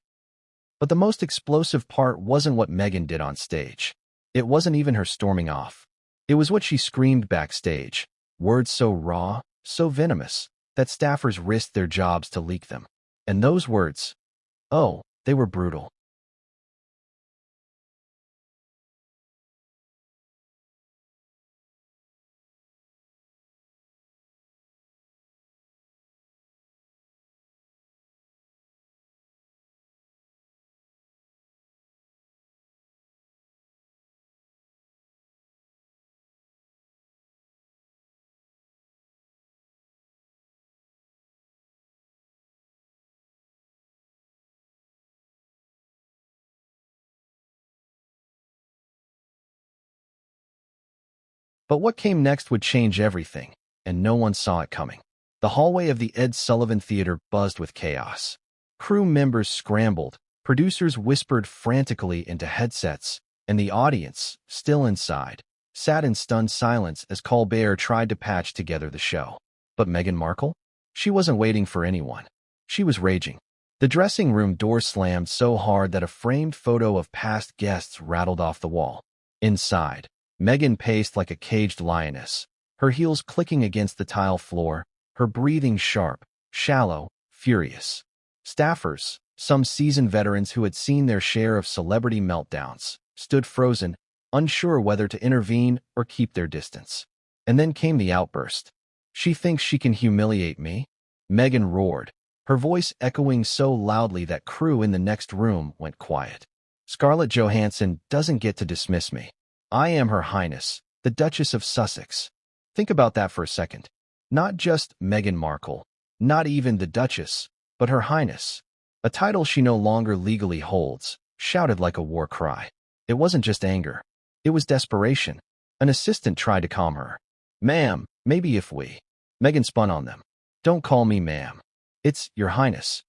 But the most explosive part wasn't what Meghan did on stage. It wasn't even her storming off. It was what she screamed backstage, words so raw, so venomous, that staffers risked their jobs to leak them. And those words, oh, they were brutal. But what came next would change everything, and no one saw it coming. The hallway of the Ed Sullivan Theater buzzed with chaos. Crew members scrambled, producers whispered frantically into headsets, and the audience, still inside, sat in stunned silence as Colbert tried to patch together the show. But Meghan Markle? She wasn't waiting for anyone. She was raging. The dressing room door slammed so hard that a framed photo of past guests rattled off the wall. Inside, Meghan paced like a caged lioness, her heels clicking against the tile floor, her breathing sharp, shallow, furious. Staffers, some seasoned veterans who had seen their share of celebrity meltdowns, stood frozen, unsure whether to intervene or keep their distance. And then came the outburst. "She thinks she can humiliate me?" Meghan roared, her voice echoing so loudly that crew in the next room went quiet. "Scarlett Johansson doesn't get to dismiss me. I am Her Highness, the Duchess of Sussex." Think about that for a second. Not just Meghan Markle, not even the Duchess, but Her Highness, a title she no longer legally holds, shouted like a war cry. It wasn't just anger. It was desperation. An assistant tried to calm her. "Ma'am, maybe if we—" Meghan spun on them. "Don't call me ma'am. It's Your Highness.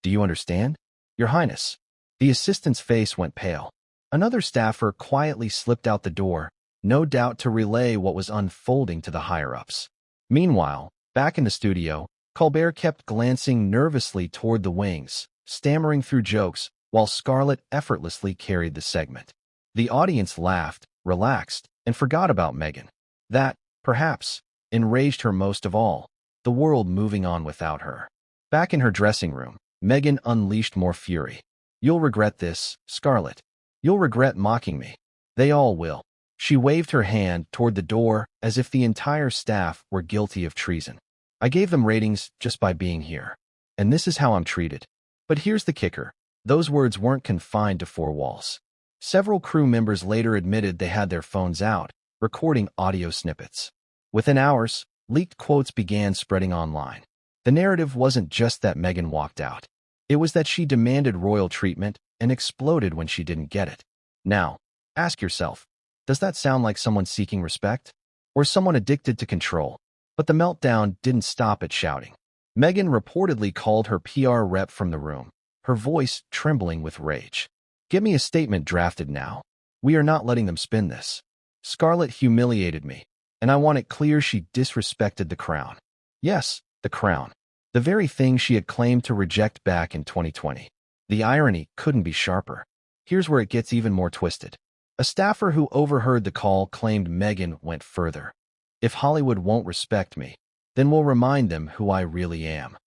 Do you understand? Your Highness." The assistant's face went pale. Another staffer quietly slipped out the door, no doubt to relay what was unfolding to the higher-ups. Meanwhile, back in the studio, Colbert kept glancing nervously toward the wings, stammering through jokes, while Scarlett effortlessly carried the segment. The audience laughed, relaxed, and forgot about Meghan. That, perhaps, enraged her most of all, the world moving on without her. Back in her dressing room, Meghan unleashed more fury. "You'll regret this, Scarlett. You'll regret mocking me. They all will." She waved her hand toward the door as if the entire staff were guilty of treason. "I gave them ratings just by being here. And this is how I'm treated." But here's the kicker. Those words weren't confined to four walls. Several crew members later admitted they had their phones out, recording audio snippets. Within hours, leaked quotes began spreading online. The narrative wasn't just that Meghan walked out. It was that she demanded royal treatment and exploded when she didn't get it. Now, ask yourself, does that sound like someone seeking respect? Or someone addicted to control? But the meltdown didn't stop at shouting. Meghan reportedly called her PR rep from the room, her voice trembling with rage. "Get me a statement drafted now. We are not letting them spin this. Scarlett humiliated me, and I want it clear she disrespected the crown." Yes, the crown. The very thing she had claimed to reject back in 2020. The irony couldn't be sharper. Here's where it gets even more twisted. A staffer who overheard the call claimed Meghan went further. "If Hollywood won't respect me, then we'll remind them who I really am.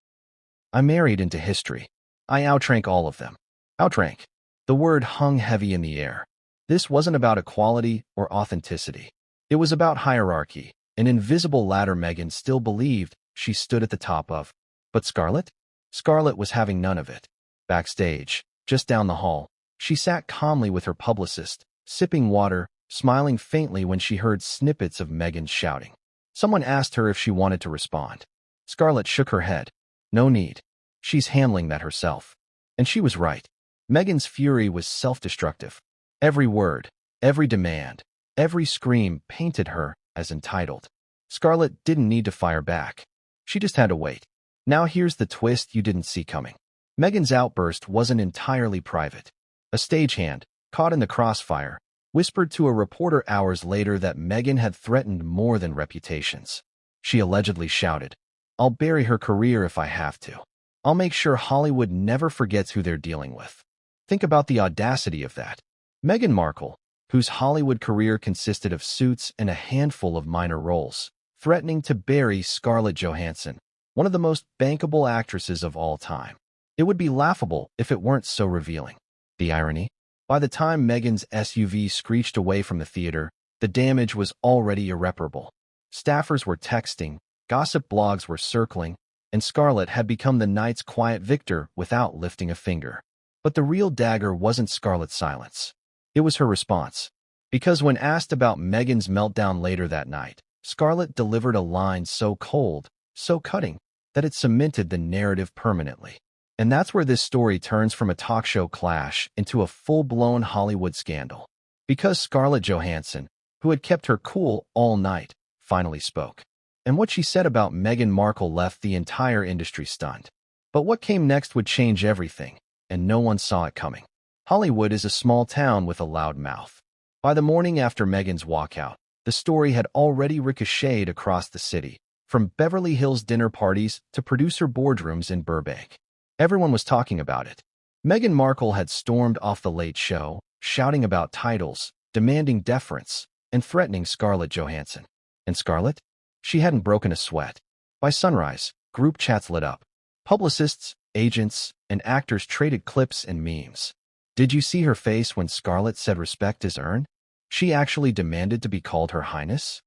I married into history. I outrank all of them." Outrank. The word hung heavy in the air. This wasn't about equality or authenticity. It was about hierarchy, an invisible ladder Meghan still believed she stood at the top of. But Scarlett? Scarlett was having none of it. Backstage, just down the hall, she sat calmly with her publicist, sipping water, smiling faintly when she heard snippets of Meghan shouting. Someone asked her if she wanted to respond. Scarlett shook her head. "No need. She's handling that herself." And she was right. Meghan's fury was self-destructive. Every word, every demand, every scream painted her as entitled. Scarlett didn't need to fire back. She just had to wait. Now here's the twist you didn't see coming. Meghan's outburst wasn't entirely private. A stagehand, caught in the crossfire, whispered to a reporter hours later that Meghan had threatened more than reputations. She allegedly shouted, "I'll bury her career if I have to. I'll make sure Hollywood never forgets who they're dealing with." Think about the audacity of that. Meghan Markle, whose Hollywood career consisted of Suits and a handful of minor roles, threatening to bury Scarlett Johansson, one of the most bankable actresses of all time. It would be laughable if it weren't so revealing. The irony? By the time Meghan's SUV screeched away from the theater, the damage was already irreparable. Staffers were texting, gossip blogs were circling, and Scarlett had become the night's quiet victor without lifting a finger. But the real dagger wasn't Scarlett's silence. It was her response. Because when asked about Meghan's meltdown later that night, Scarlett delivered a line so cold, so cutting, that it cemented the narrative permanently. And that's where this story turns from a talk show clash into a full-blown Hollywood scandal. Because Scarlett Johansson, who had kept her cool all night, finally spoke. And what she said about Meghan Markle left the entire industry stunned. But what came next would change everything, and no one saw it coming. Hollywood is a small town with a loud mouth. By the morning after Meghan's walkout, the story had already ricocheted across the city, from Beverly Hills dinner parties to producer boardrooms in Burbank. Everyone was talking about it. Meghan Markle had stormed off The Late Show, shouting about titles, demanding deference, and threatening Scarlett Johansson. And Scarlett? She hadn't broken a sweat. By sunrise, group chats lit up. Publicists, agents, and actors traded clips and memes. Did you see her face when Scarlett said respect is earned? She actually demanded to be called Her Highness?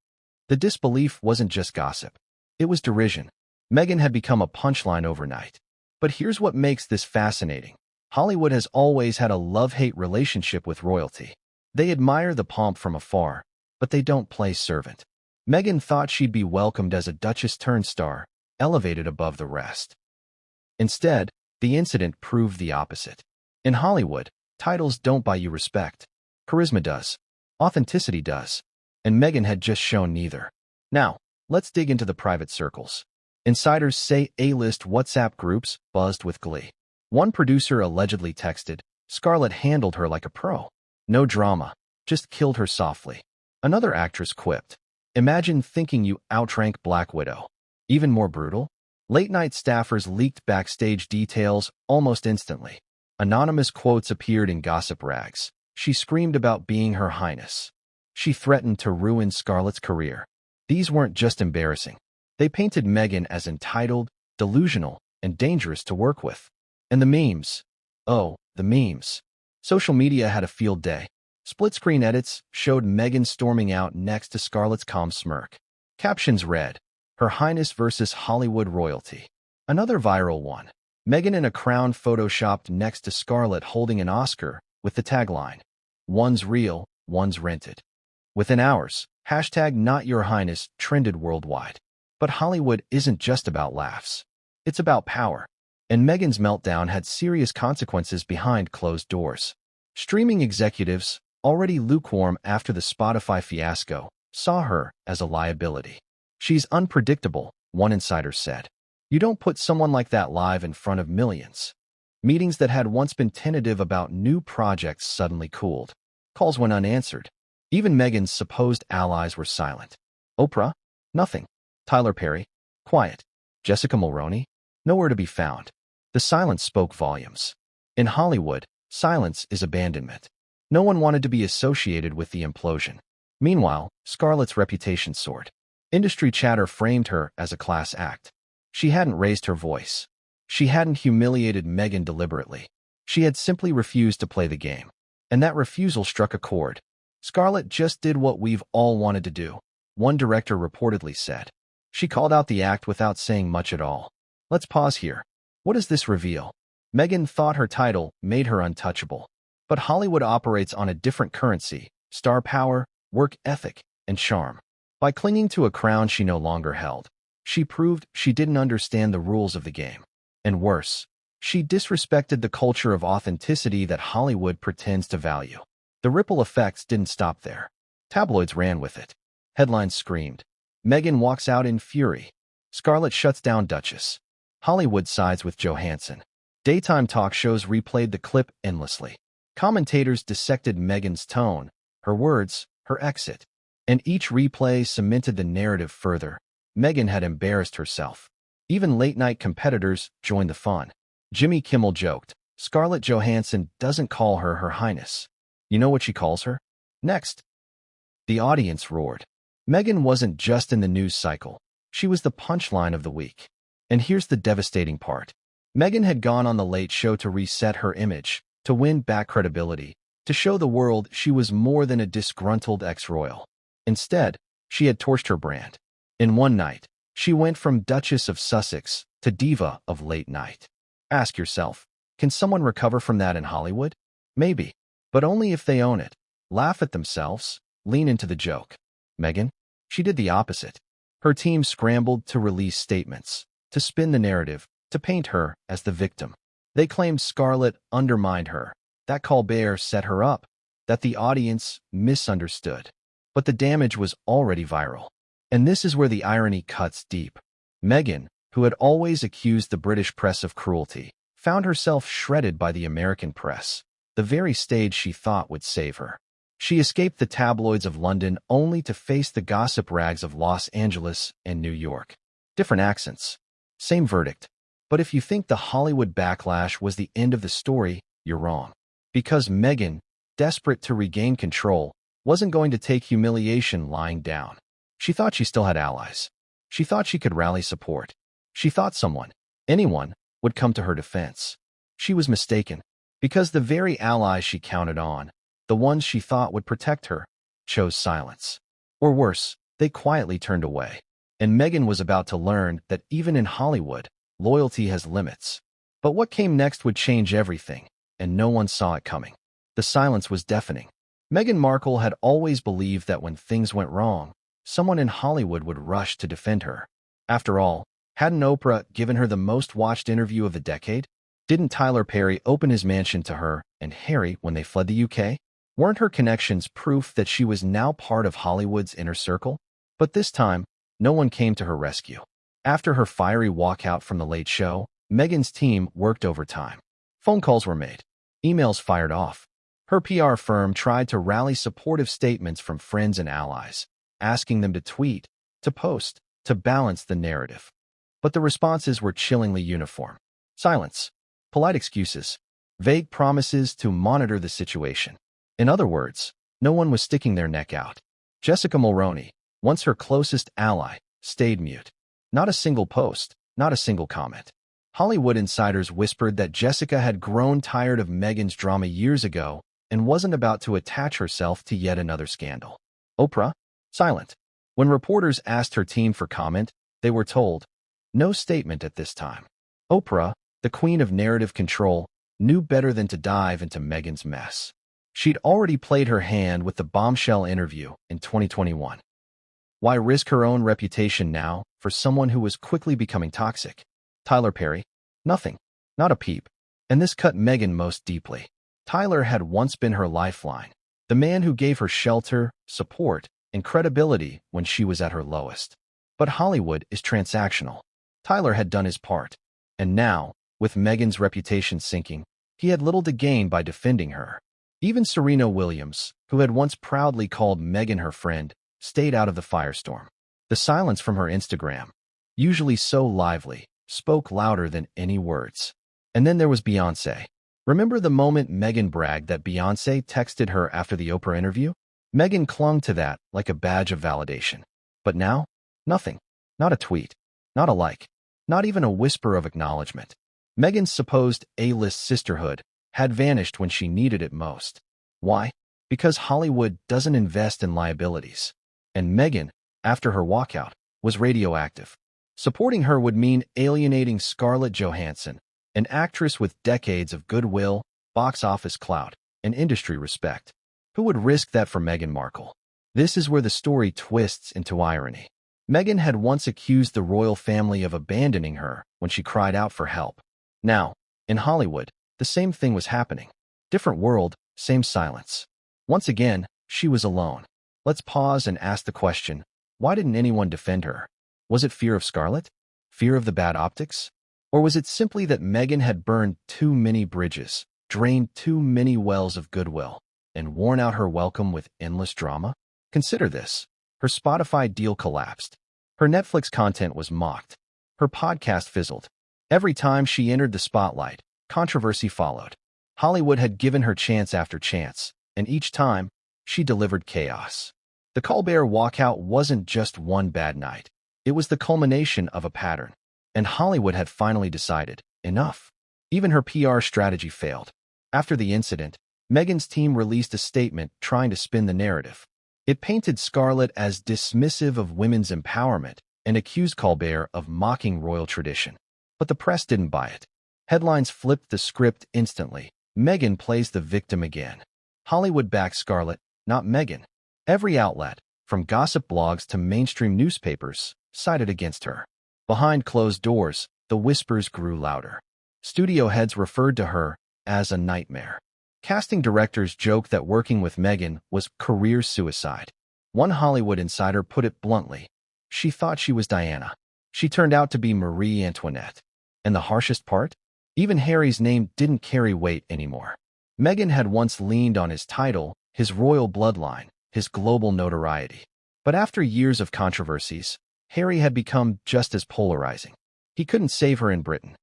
The disbelief wasn't just gossip. It was derision. Meghan had become a punchline overnight. But here's what makes this fascinating. Hollywood has always had a love-hate relationship with royalty. They admire the pomp from afar, but they don't play servant. Meghan thought she'd be welcomed as a Duchess-turned-star, elevated above the rest. Instead, the incident proved the opposite. In Hollywood, titles don't buy you respect. Charisma does. Authenticity does. And Meghan had just shown neither. Now, let's dig into the private circles. Insiders say A-list WhatsApp groups buzzed with glee. One producer allegedly texted, "Scarlett handled her like a pro. No drama, just killed her softly." Another actress quipped, "Imagine thinking you outrank Black Widow." Even more brutal? Late-night staffers leaked backstage details almost instantly. Anonymous quotes appeared in gossip rags. She screamed about being Her Highness. She threatened to ruin Scarlett's career. These weren't just embarrassing. They painted Meghan as entitled, delusional, and dangerous to work with. And the memes. Oh, the memes. Social media had a field day. Split-screen edits showed Meghan storming out next to Scarlett's calm smirk. Captions read, "Her Highness versus Hollywood royalty." Another viral one. Meghan in a crown photoshopped next to Scarlett holding an Oscar with the tagline, "One's real, one's rented." Within hours, #NotYourHighness trended worldwide. But Hollywood isn't just about laughs. It's about power. And Meghan's meltdown had serious consequences behind closed doors. Streaming executives, already lukewarm after the Spotify fiasco, saw her as a liability. "She's unpredictable," one insider said. "You don't put someone like that live in front of millions." Meetings that had once been tentative about new projects suddenly cooled. Calls went unanswered. Even Meghan's supposed allies were silent. Oprah? Nothing. Tyler Perry? Quiet. Jessica Mulroney? Nowhere to be found. The silence spoke volumes. In Hollywood, silence is abandonment. No one wanted to be associated with the implosion. Meanwhile, Scarlett's reputation soared. Industry chatter framed her as a class act. She hadn't raised her voice. She hadn't humiliated Meghan deliberately. She had simply refused to play the game. And that refusal struck a chord. "Scarlett just did what we've all wanted to do," one director reportedly said. She called out the act without saying much at all. Let's pause here. What does this reveal? Meghan thought her title made her untouchable. But Hollywood operates on a different currency: star power, work ethic, and charm. By clinging to a crown she no longer held, she proved she didn't understand the rules of the game. And worse, she disrespected the culture of authenticity that Hollywood pretends to value. The ripple effects didn't stop there. Tabloids ran with it. Headlines screamed, "Meghan walks out in fury. Scarlett shuts down Duchess." Hollywood sides with Johansson. Daytime talk shows replayed the clip endlessly. Commentators dissected Meghan's tone, her words, her exit. And each replay cemented the narrative further. Meghan had embarrassed herself. Even late-night competitors joined the fun. Jimmy Kimmel joked, "Scarlett Johansson doesn't call her Her Highness. You know what she calls her? Next." The audience roared. Meghan wasn't just in the news cycle. She was the punchline of the week. And here's the devastating part. Meghan had gone on The Late Show to reset her image, to win back credibility, to show the world she was more than a disgruntled ex-royal. Instead, she had torched her brand. In one night, she went from Duchess of Sussex to diva of late night. Ask yourself, can someone recover from that in Hollywood? Maybe, but only if they own it, laugh at themselves, lean into the joke. Meghan? She did the opposite. Her team scrambled to release statements, to spin the narrative, to paint her as the victim. They claimed Scarlett undermined her, that Colbert set her up, that the audience misunderstood. But the damage was already viral. And this is where the irony cuts deep. Meghan, who had always accused the British press of cruelty, found herself shredded by the American press, the very stage she thought would save her. She escaped the tabloids of London only to face the gossip rags of Los Angeles and New York. Different accents. Same verdict. But if you think the Hollywood backlash was the end of the story, you're wrong. Because Meghan, desperate to regain control, wasn't going to take humiliation lying down. She thought she still had allies. She thought she could rally support. She thought someone, anyone, would come to her defense. She was mistaken, because the very allies she counted on, the ones she thought would protect her, chose silence. Or worse, they quietly turned away. And Meghan was about to learn that even in Hollywood, loyalty has limits. But what came next would change everything, and no one saw it coming. The silence was deafening. Meghan Markle had always believed that when things went wrong, someone in Hollywood would rush to defend her. After all, hadn't Oprah given her the most watched interview of the decade? Didn't Tyler Perry open his mansion to her and Harry when they fled the UK? Weren't her connections proof that she was now part of Hollywood's inner circle? But this time, no one came to her rescue. After her fiery walkout from The Late Show, Meghan's team worked overtime. Phone calls were made. Emails fired off. Her PR firm tried to rally supportive statements from friends and allies, asking them to tweet, to post, to balance the narrative. But the responses were chillingly uniform. Silence. Polite excuses. Vague promises to monitor the situation. In other words, no one was sticking their neck out. Jessica Mulroney, once her closest ally, stayed mute. Not a single post, not a single comment. Hollywood insiders whispered that Jessica had grown tired of Meghan's drama years ago and wasn't about to attach herself to yet another scandal. Oprah? Silent. When reporters asked her team for comment, they were told, no statement at this time. Oprah, the queen of narrative control, knew better than to dive into Meghan's mess. She'd already played her hand with the bombshell interview in 2021. Why risk her own reputation now for someone who was quickly becoming toxic? Tyler Perry? Nothing. Not a peep. And this cut Meghan most deeply. Tyler had once been her lifeline, the man who gave her shelter, support, and credibility when she was at her lowest. But Hollywood is transactional. Tyler had done his part. And now, with Meghan's reputation sinking, he had little to gain by defending her. Even Serena Williams, who had once proudly called Meghan her friend, stayed out of the firestorm. The silence from her Instagram, usually so lively, spoke louder than any words. And then there was Beyoncé. Remember the moment Meghan bragged that Beyoncé texted her after the Oprah interview? Meghan clung to that like a badge of validation. But now, nothing. Not a tweet. Not a like. Not even a whisper of acknowledgement. Meghan's supposed A-list sisterhood had vanished when she needed it most. Why? Because Hollywood doesn't invest in liabilities. And Meghan, after her walkout, was radioactive. Supporting her would mean alienating Scarlett Johansson, an actress with decades of goodwill, box office clout, and industry respect. Who would risk that for Meghan Markle? This is where the story twists into irony. Meghan had once accused the royal family of abandoning her when she cried out for help. Now, in Hollywood, the same thing was happening. Different world, same silence. Once again, she was alone. Let's pause and ask the question, why didn't anyone defend her? Was it fear of Scarlett? Fear of the bad optics? Or was it simply that Meghan had burned too many bridges, drained too many wells of goodwill, and worn out her welcome with endless drama? Consider this. Her Spotify deal collapsed. Her Netflix content was mocked. Her podcast fizzled. Every time she entered the spotlight, controversy followed. Hollywood had given her chance after chance, and each time, she delivered chaos. The Colbert walkout wasn't just one bad night. It was the culmination of a pattern. And Hollywood had finally decided, enough. Even her PR strategy failed. After the incident, Meghan's team released a statement trying to spin the narrative. It painted Scarlett as dismissive of women's empowerment and accused Colbert of mocking royal tradition. But the press didn't buy it. Headlines flipped the script instantly. Meghan plays the victim again. Hollywood backed Scarlett, not Meghan. Every outlet, from gossip blogs to mainstream newspapers, sided against her. Behind closed doors, the whispers grew louder. Studio heads referred to her as a nightmare. Casting directors joked that working with Meghan was career suicide. One Hollywood insider put it bluntly. She thought she was Diana. She turned out to be Marie Antoinette. And the harshest part? Even Harry's name didn't carry weight anymore. Meghan had once leaned on his title, his royal bloodline, his global notoriety. But after years of controversies, Harry had become just as polarizing. He couldn't save her in Britain.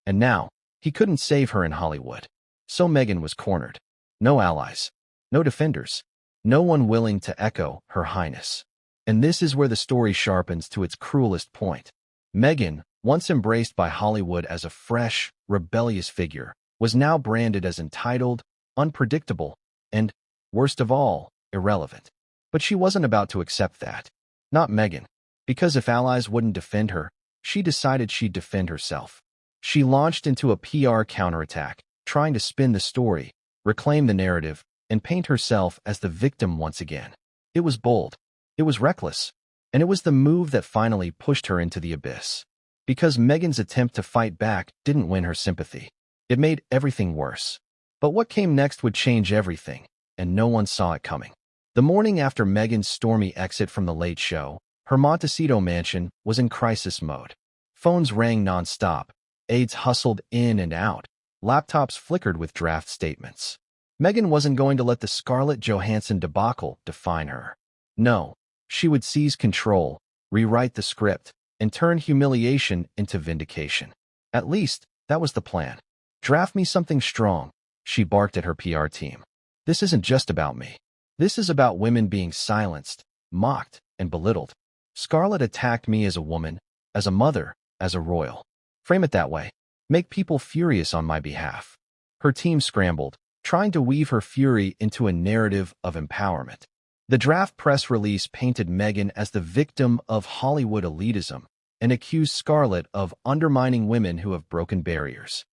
And now, he couldn't save her in Hollywood. So Meghan was cornered. No allies. No defenders. No one willing to echo her Highness. And this is where the story sharpens to its cruelest point. Meghan, once embraced by Hollywood as a fresh, rebellious figure, was now branded as entitled, unpredictable, and, worst of all, irrelevant. But she wasn't about to accept that. Not Meghan. Because if allies wouldn't defend her, she decided she'd defend herself. She launched into a PR counterattack, trying to spin the story, reclaim the narrative, and paint herself as the victim once again. It was bold. It was reckless. And it was the move that finally pushed her into the abyss. Because Meghan's attempt to fight back didn't win her sympathy. It made everything worse. But what came next would change everything, and no one saw it coming. The morning after Meghan's stormy exit from The Late Show, her Montecito mansion was in crisis mode. Phones rang nonstop, aides hustled in and out, laptops flickered with draft statements. Meghan wasn't going to let the Scarlett Johansson debacle define her. No, she would seize control, rewrite the script, and turn humiliation into vindication. At least, that was the plan. Draft me something strong, she barked at her PR team. This isn't just about me. This is about women being silenced, mocked, and belittled. Scarlett attacked me as a woman, as a mother, as a royal. Frame it that way. Make people furious on my behalf. Her team scrambled, trying to weave her fury into a narrative of empowerment. The draft press release painted Meghan as the victim of Hollywood elitism and accused Scarlett of undermining women who have broken barriers.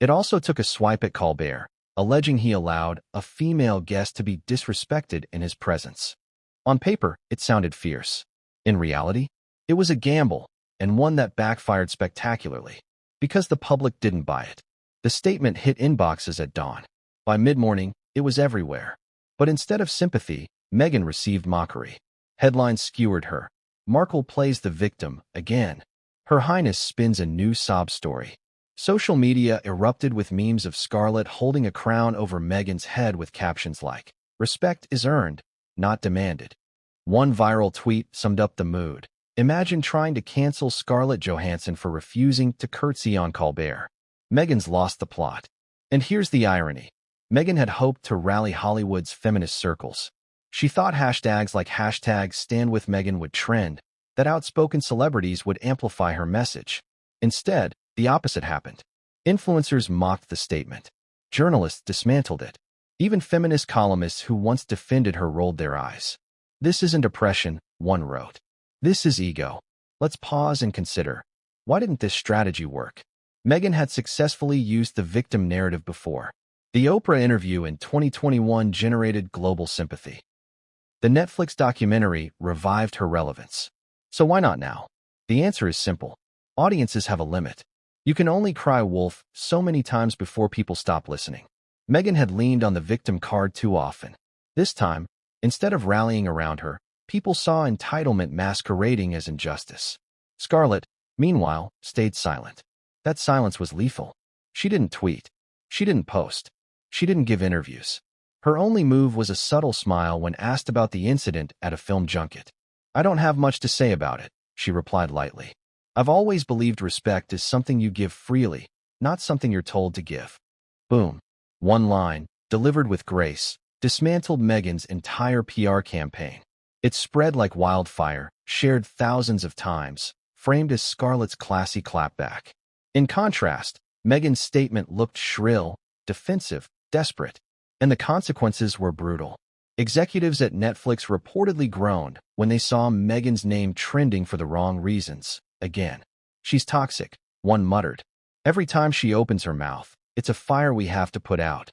It also took a swipe at Colbert, alleging he allowed a female guest to be disrespected in his presence. On paper, it sounded fierce. In reality, it was a gamble, and one that backfired spectacularly, because the public didn't buy it. The statement hit inboxes at dawn. By mid-morning, it was everywhere. But instead of sympathy, Meghan received mockery. Headlines skewered her. Markle plays the victim again. Her Highness spins a new sob story. Social media erupted with memes of Scarlett holding a crown over Meghan's head with captions like, "Respect is earned, not demanded." One viral tweet summed up the mood. Imagine trying to cancel Scarlett Johansson for refusing to curtsy on Colbert. Meghan's lost the plot. And here's the irony. Meghan had hoped to rally Hollywood's feminist circles. She thought hashtags like #StandWithMeghan would trend, that outspoken celebrities would amplify her message. Instead, the opposite happened. Influencers mocked the statement. Journalists dismantled it. Even feminist columnists who once defended her rolled their eyes. This isn't oppression, one wrote. This is ego. Let's pause and consider. Why didn't this strategy work? Meghan had successfully used the victim narrative before. The Oprah interview in 2021 generated global sympathy. The Netflix documentary revived her relevance. So why not now? The answer is simple. Audiences have a limit. You can only cry wolf so many times before people stop listening. Meghan had leaned on the victim card too often. This time, instead of rallying around her, people saw entitlement masquerading as injustice. Scarlett, meanwhile, stayed silent. That silence was lethal. She didn't tweet. She didn't post. She didn't give interviews. Her only move was a subtle smile when asked about the incident at a film junket. "I don't have much to say about it," she replied lightly. "I've always believed respect is something you give freely, not something you're told to give." Boom. One line, delivered with grace, dismantled Meghan's entire PR campaign. It spread like wildfire, shared thousands of times, framed as Scarlett's classy clapback. In contrast, Meghan's statement looked shrill, defensive, desperate, and the consequences were brutal. Executives at Netflix reportedly groaned when they saw Meghan's name trending for the wrong reasons. Again, "She's toxic," one muttered. "Every time she opens her mouth, it's a fire we have to put out."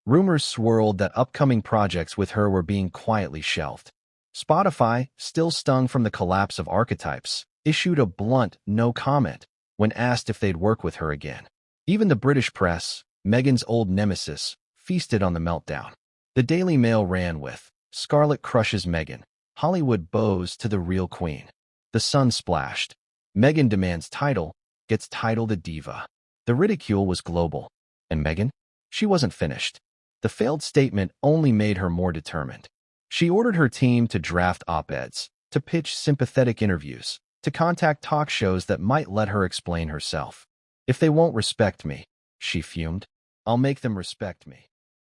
Rumors swirled that upcoming projects with her were being quietly shelved. Spotify, still stung from the collapse of archetypes, issued a blunt no comment when asked if they'd work with her again. Even the British press, Meghan's old nemesis, feasted on the meltdown. The Daily Mail ran with, "Scarlett crushes Meghan. Hollywood bows to the real queen." The Sun splashed. "Meghan demands title, gets titled a diva." The ridicule was global. And Meghan? She wasn't finished. The failed statement only made her more determined. She ordered her team to draft op-eds, to pitch sympathetic interviews, to contact talk shows that might let her explain herself. If they won't respect me, she fumed, I'll make them respect me.